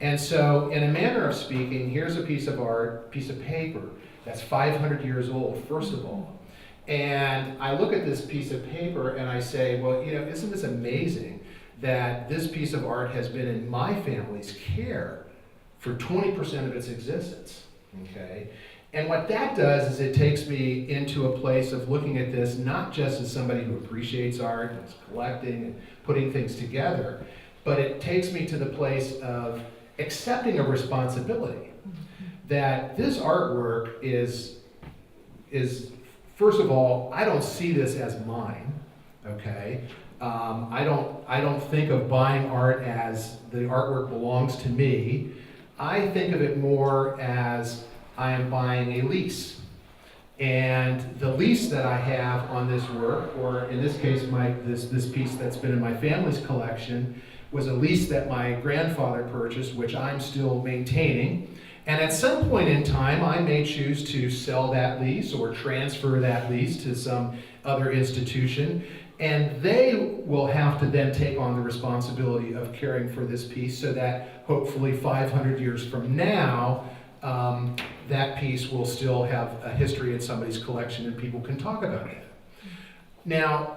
And so, in a manner of speaking, here's a piece of art, piece of paper, that's 500 years old, first of all. And I look at this piece of paper and I say, well, you know, isn't this amazing that this piece of art has been in my family's care for 20% of its existence, okay? And what that does is it takes me into a place of looking at this not just as somebody who appreciates art and is collecting and putting things together, but it takes me to the place of accepting a responsibility that this artwork is first of all, I don't see this as mine, okay? I don't think of buying art as the artwork belongs to me. I think of it more as I am buying a lease. And the lease that I have on this work, or in this case, this piece that's been in my family's collection, was a lease that my grandfather purchased, which I'm still maintaining. And at some point in time, I may choose to sell that lease or transfer that lease to some other institution. And they will have to then take on the responsibility of caring for this piece so that hopefully 500 years from now, that piece will still have a history in somebody's collection and people can talk about it. Now,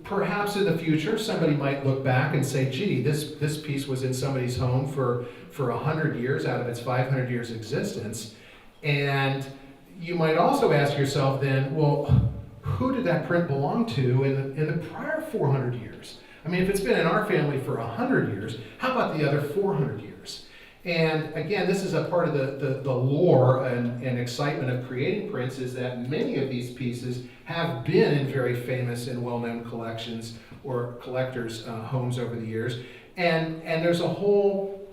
perhaps in the future, somebody might look back and say, gee, this piece was in somebody's home for 100 years out of its 500 years existence. And you might also ask yourself then, well, who did that print belong to in the prior 400 years? I mean, if it's been in our family for 100 years, how about the other 400 years? And again, this is a part of the lore and excitement of creating prints, is that many of these pieces have been in very famous and well-known collections or collectors' homes over the years. And there's a whole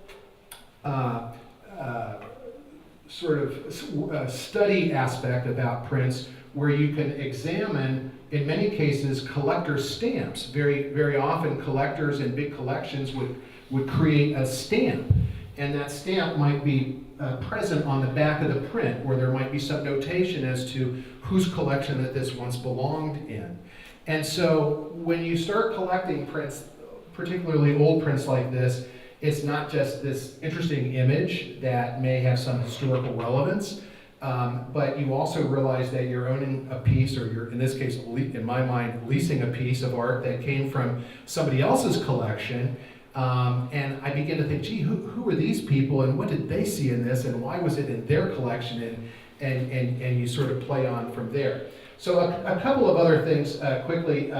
sort of study aspect about prints where you can examine, in many cases, collector stamps. Very, very often collectors in big collections would create a stamp. And that stamp might be present on the back of the print, where there might be some notation as to whose collection that this once belonged in. And so when you start collecting prints, particularly old prints like this, it's not just this interesting image that may have some historical relevance, but you also realize that you're owning a piece, or you're, in this case, in my mind, leasing a piece of art that came from somebody else's collection. And I begin to think, gee, who are these people, and what did they see in this, and why was it in their collection, and you sort of play on from there. So a couple of other things quickly.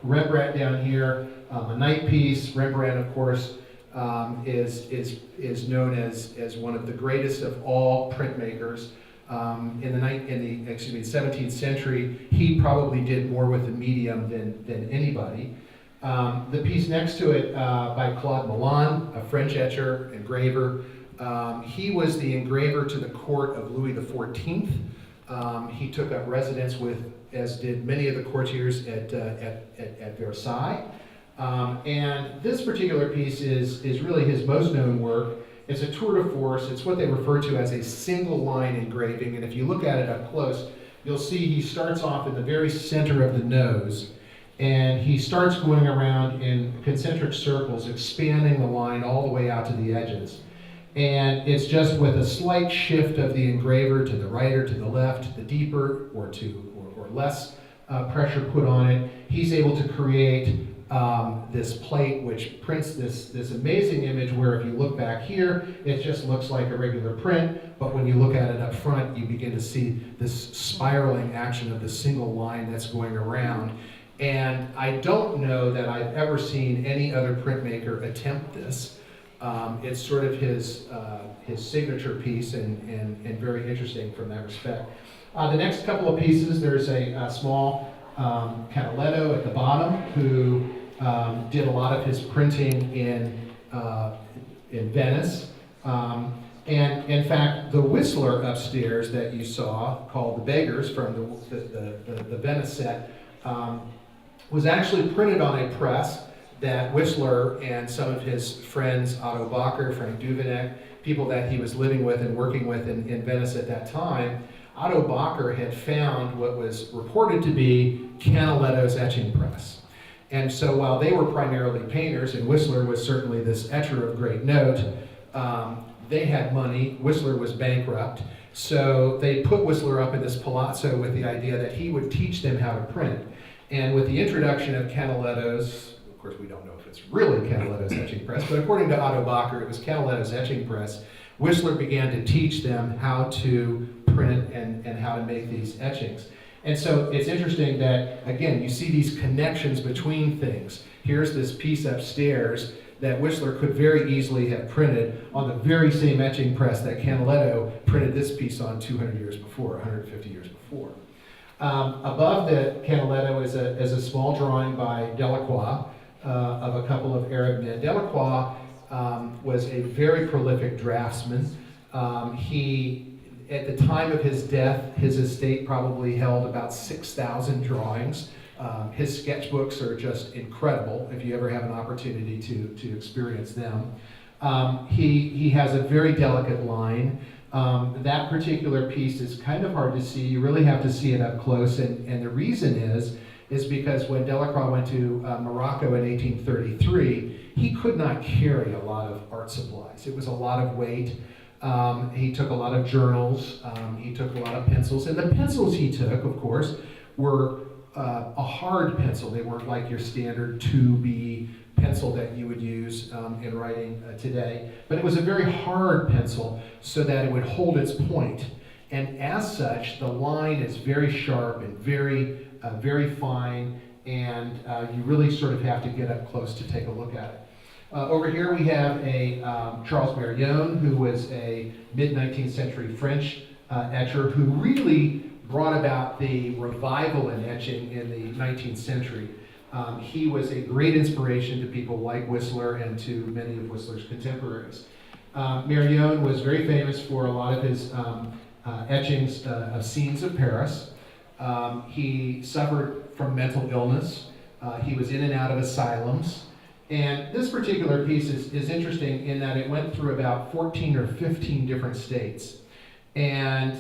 Rembrandt down here, a night piece. Rembrandt, of course, is known as one of the greatest of all printmakers. In the 17th century, he probably did more with the medium than anybody. The piece next to it by Claude Milan, a French etcher, engraver. He was the engraver to the court of Louis XIV. He took up residence with, as did many of the courtiers at Versailles. And this particular piece is really his most known work. It's a tour de force. It's what they refer to as a single line engraving. And if you look at it up close, you'll see he starts off in the very center of the nose. And he starts going around in concentric circles, expanding the line all the way out to the edges. And it's just with a slight shift of the engraver to the right or to the left, to the deeper or less pressure put on it, he's able to create this plate which prints this amazing image where if you look back here, it just looks like a regular print, but when you look at it up front, you begin to see this spiraling action of the single line that's going around. And I don't know that I've ever seen any other printmaker attempt this. It's sort of his signature piece and very interesting from that respect. The next couple of pieces, there's a small Canaletto at the bottom who did a lot of his printing in Venice. And in fact, the Whistler upstairs that you saw, called The Beggars from the Venice set, was actually printed on a press that Whistler and some of his friends, Otto Bacher, Frank Duveneck, people that he was living with and working with in Venice at that time, Otto Bacher had found what was reported to be Canaletto's etching press. And so while they were primarily painters, and Whistler was certainly this etcher of great note, they had money, Whistler was bankrupt, so they put Whistler up in this palazzo with the idea that he would teach them how to print. And with the introduction of Canaletto's, of course we don't know if it's really Canaletto's etching press, but according to Otto Bacher, it was Canaletto's etching press, Whistler began to teach them how to print and how to make these etchings. And so it's interesting that, again, you see these connections between things. Here's this piece upstairs that Whistler could very easily have printed on the very same etching press that Canaletto printed this piece on 200 years before, 150 years before. Above the Canaletto is a small drawing by Delacroix of a couple of Arab men. Delacroix was a very prolific draftsman. At the time of his death, his estate probably held about 6,000 drawings. His sketchbooks are just incredible if you ever have an opportunity to experience them. He has a very delicate line. That particular piece is kind of hard to see. You really have to see it up close, and the reason is because when Delacroix went to Morocco in 1833, he could not carry a lot of art supplies. It was a lot of weight. He took a lot of journals, he took a lot of pencils, and the pencils he took, of course, were a hard pencil. They weren't like your standard 2B pencil that you would use in writing today, but it was a very hard pencil so that it would hold its point. And as such, the line is very sharp and very, very fine, and you really sort of have to get up close to take a look at it. Over here we have a Charles Mérion, who was a mid-19th century French etcher who really brought about the revival in etching in the 19th century. He was a great inspiration to people like Whistler and to many of Whistler's contemporaries. Mérion was very famous for a lot of his etchings of scenes of Paris. He suffered from mental illness. He was in and out of asylums. And this particular piece is interesting in that it went through about 14 or 15 different states. And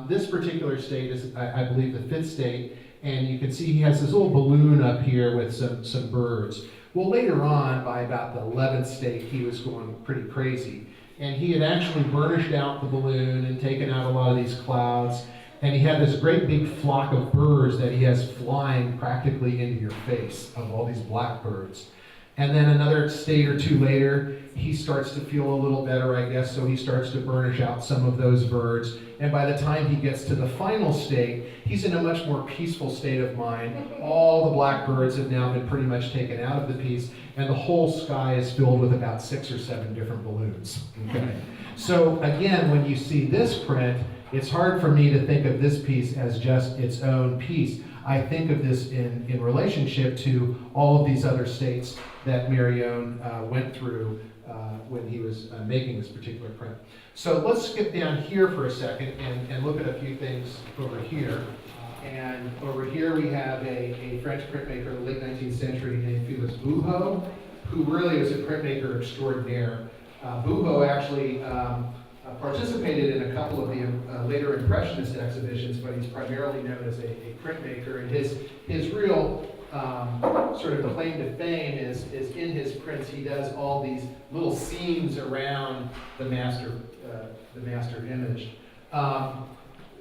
this particular state is, I believe, the 5th state. And you can see he has this little balloon up here with some birds. Well, later on, by about the 11th state, he was going pretty crazy. And he had actually burnished out the balloon and taken out a lot of these clouds. And he had this great big flock of birds that he has flying practically into your face, of all these blackbirds. And then another state or two later, he starts to feel a little better, I guess, so he starts to burnish out some of those birds. And by the time he gets to the final state, he's in a much more peaceful state of mind. All the blackbirds have now been pretty much taken out of the piece, and the whole sky is filled with about 6 or 7 different balloons. Okay? So again, when you see this print, it's hard for me to think of this piece as just its own piece. I think of this in relationship to all of these other states that Mérion went through when he was making this particular print. So let's skip down here for a second and look at a few things over here. And over here we have a French printmaker of the late 19th century named Félix Bouhot, who really was a printmaker extraordinaire. Bouhot actually participated in a couple of the later Impressionist exhibitions, but he's primarily known as a printmaker. And his real sort of claim to fame is in his prints. He does all these little scenes around the master image.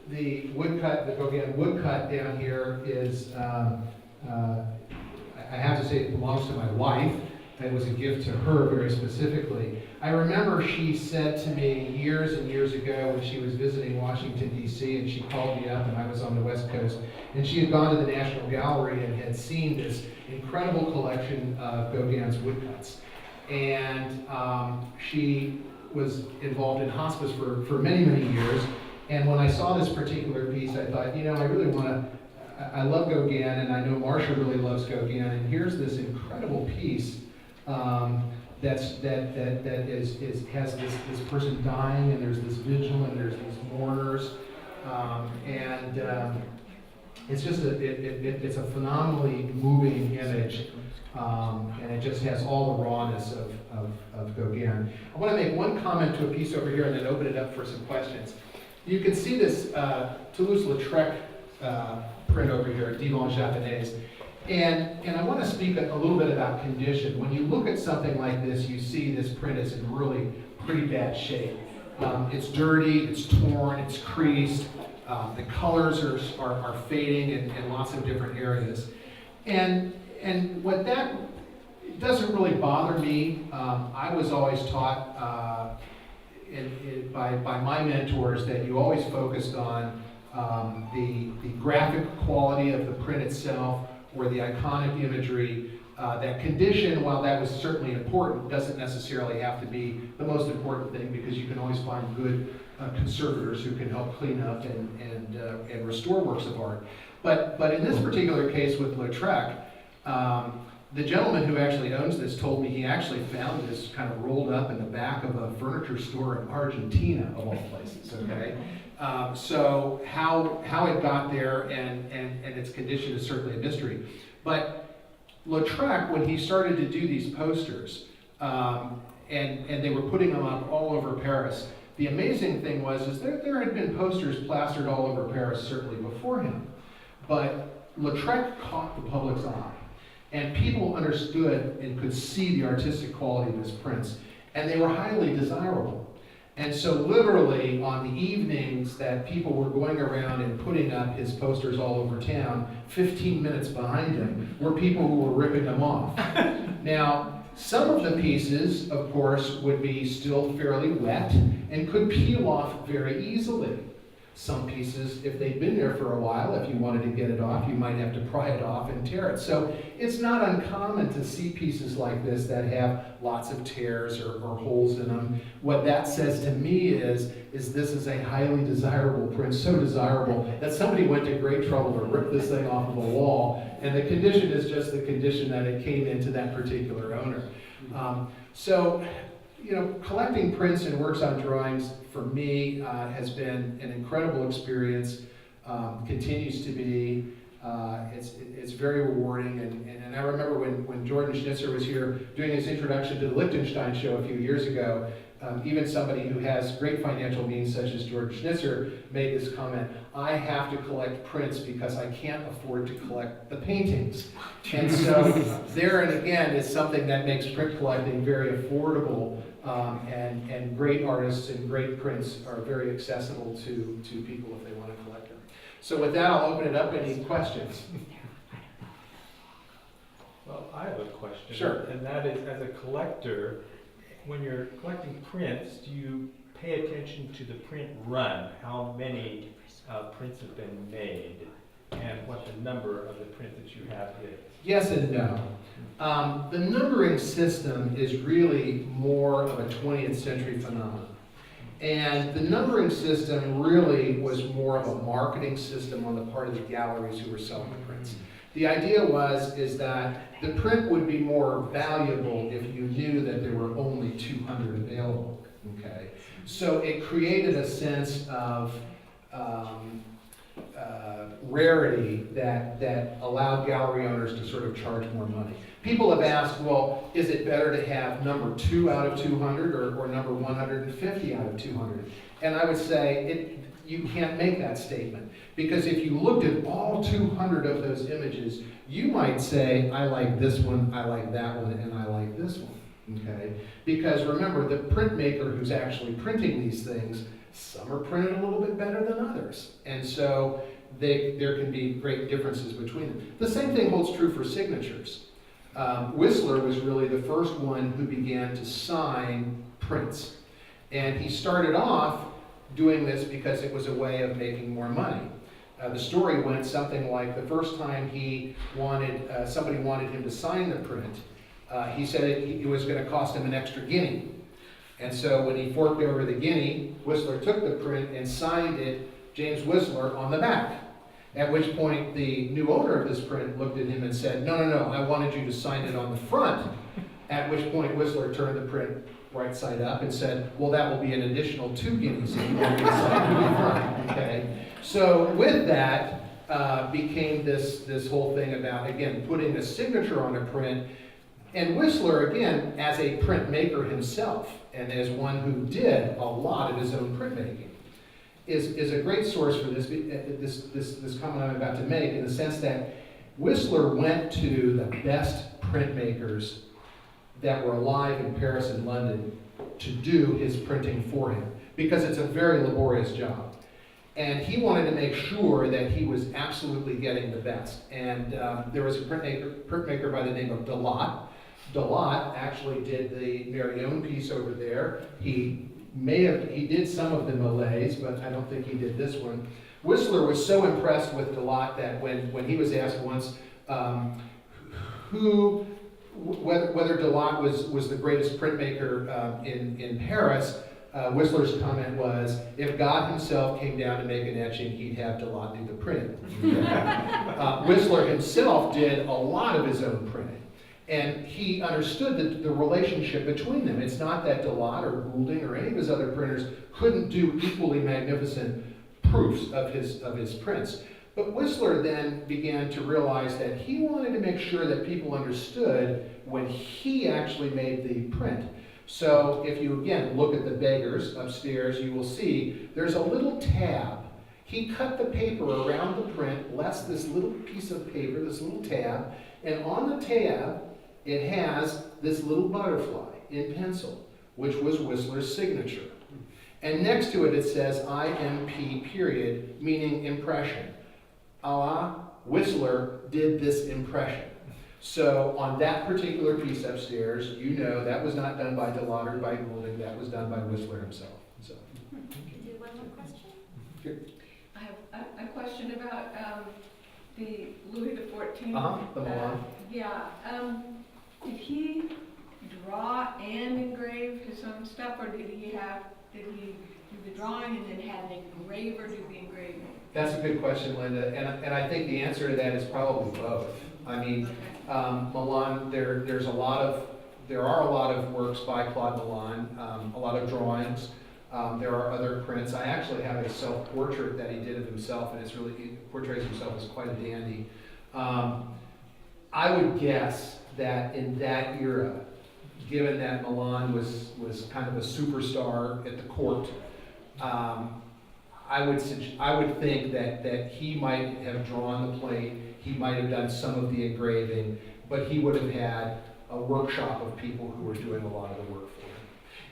The woodcut, the Gauguin woodcut down here is, I have to say, it belongs to my wife. It was a gift to her very specifically. I remember she said to me years and years ago when she was visiting Washington, D.C., and she called me up and I was on the West Coast, and she had gone to the National Gallery and had seen this incredible collection of Gauguin's woodcuts. And she was involved in hospice for many, many years. And when I saw this particular piece, I thought, you know, I really want to, I love Gauguin, and I know Marcia really loves Gauguin, and here's this incredible piece that has this person dying, and there's this vigil, and there's these mourners, it's just it's a phenomenally moving image, and it just has all the rawness of Gauguin. I want to make one comment to a piece over here, and then open it up for some questions. You can see this Toulouse-Lautrec print over here, Divan Japonaise. And I want to speak a little bit about condition. When you look at something like this, you see this print is in really pretty bad shape. It's dirty, it's torn, it's creased. The colors are fading in lots of different areas. And what that doesn't really bother me. I was always taught by my mentors that you always focused on the graphic quality of the print itself or the iconic imagery. That condition, while that was certainly important, doesn't necessarily have to be the most important thing, because you can always find good conservators who can help clean up and restore works of art. But in this particular case with Lautrec, the gentleman who actually owns this told me he actually found this kind of rolled up in the back of a furniture store in Argentina, of all places, okay? So how it got there and its condition is certainly a mystery. But Lautrec, when he started to do these posters, and they were putting them up all over Paris, the amazing thing was there had been posters plastered all over Paris certainly before him, but Lautrec caught the public's eye, and people understood and could see the artistic quality of his prints, and they were highly desirable. And so literally on the evenings that people were going around and putting up his posters all over town, 15 minutes behind him were people who were ripping them off. Now, some of the pieces, of course, would be still fairly wet and could peel off very easily. Some pieces, if they'd been there for a while, if you wanted to get it off, you might have to pry it off and tear it. So it's not uncommon to see pieces like this that have lots of tears or holes in them. What that says to me is this is a highly desirable print, so desirable that somebody went to great trouble to rip this thing off of a wall, and the condition is just the condition that it came into that particular owner. So, you know, collecting prints and works on drawings for me has been an incredible experience, continues to be. It's very rewarding, and I remember when Jordan Schnitzer was here doing his introduction to the Liechtenstein show a few years ago, even somebody who has great financial means such as Jordan Schnitzer made this comment: I have to collect prints because I can't afford to collect the paintings. And so there and again is something that makes print collecting very affordable, and great artists and great prints are very accessible to people if they want to collect them. So with that, I'll open it up. Any questions? Well, I have a question. Sure. And that is, as a collector, when you're collecting prints, do you pay attention to the print run? How many prints have been made, and what the number of the print that you have is? Yes and no. The numbering system is really more of a 20th century phenomenon. And the numbering system really was more of a marketing system on the part of the galleries who were selling the prints. The idea is that the print would be more valuable if you knew that there were only 200 available, okay? So it created a sense of rarity that allowed gallery owners to sort of charge more money. People have asked, well, is it better to have number 2 out of 200 or number 150 out of 200? And I would say you can't make that statement, because if you looked at all 200 of those images, you might say, I like this one, I like that one, and I like this one, okay? Because remember, the printmaker who's actually printing these things, some are printed a little bit better than others. And so there can be great differences between them. The same thing holds true for signatures. Whistler was really the first one who began to sign prints. And he started off doing this because it was a way of making more money. The story went something like the first time somebody wanted him to sign the print, he said it was going to cost him an extra guinea. And so when he forked over the guinea, Whistler took the print and signed it, James Whistler, on the back. At which point the new owner of this print looked at him and said, no, I wanted you to sign it on the front. At which point Whistler turned the print right side up and said, well, that will be an additional 2 guineas if you want me to sign it on the front, okay? So with that became this whole thing about, again, putting a signature on a print. And Whistler, again, as a printmaker himself, and as one who did a lot of his own printmaking, is a great source for this comment I'm about to make, in the sense that Whistler went to the best printmakers that were alive in Paris and London to do his printing for him, because it's a very laborious job. And he wanted to make sure that he was absolutely getting the best. And there was a printmaker by the name of Dalot. Dalot actually did the Marion piece over there. He he did some of the Malays, but I don't think he did this one. Whistler was so impressed with Delatte that when he was asked once whether Delatte was the greatest printmaker in Paris, Whistler's comment was, if God himself came down to make an etching, he'd have Delatte do the printing. Whistler himself did a lot of his own printing. And he understood the relationship between them. It's not that Delatte or Goulding or any of his other printers couldn't do equally magnificent proofs of his prints. But Whistler then began to realize that he wanted to make sure that people understood when he actually made the print. So if you, again, look at the beggars upstairs, you will see there's a little tab. He cut the paper around the print, less this little piece of paper, this little tab, and on the tab, it has this little butterfly in pencil, which was Whistler's signature. And next to it, it says IMP period, meaning impression. Whistler did this impression. So on that particular piece upstairs, you know that was not done by Delatte or by Goulding, that was done by Whistler himself. So. Can you do one more question? Sure. I have a question about the Louis XIV. The Milan. Yeah. Did he draw and engrave his own stuff, or did he do the drawing and then have an engraver do the engraving? That's a good question, Linda, and I think the answer to that is probably both. I mean, Milan, there are a lot of works by Claude Milan, a lot of drawings. There are other prints. I actually have a self-portrait that he did of himself, and he portrays himself as quite a dandy. I would guess that in that era, given that Milan was kind of a superstar at the court, I would think that he might have drawn the plate, he might have done some of the engraving, but he would have had a workshop of people who were doing a lot of the work for him.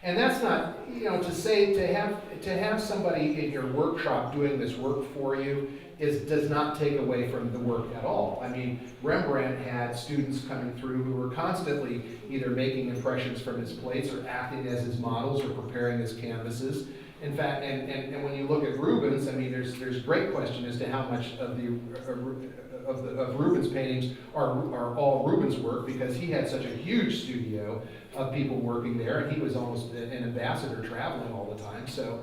And that's not, to have somebody in your workshop doing this work for you does not take away from the work at all. I mean, Rembrandt had students coming through who were constantly either making impressions from his plates or acting as his models or preparing his canvases. In fact, and when you look at Rubens, I mean, there's great question as to how much of Rubens' paintings are all Rubens' work, because he had such a huge studio of people working there, and he was almost an ambassador traveling all the time. So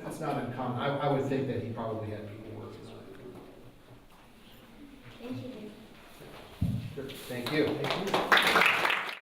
that's not uncommon. I would think that he probably had people working on it. Thank you. Thank you.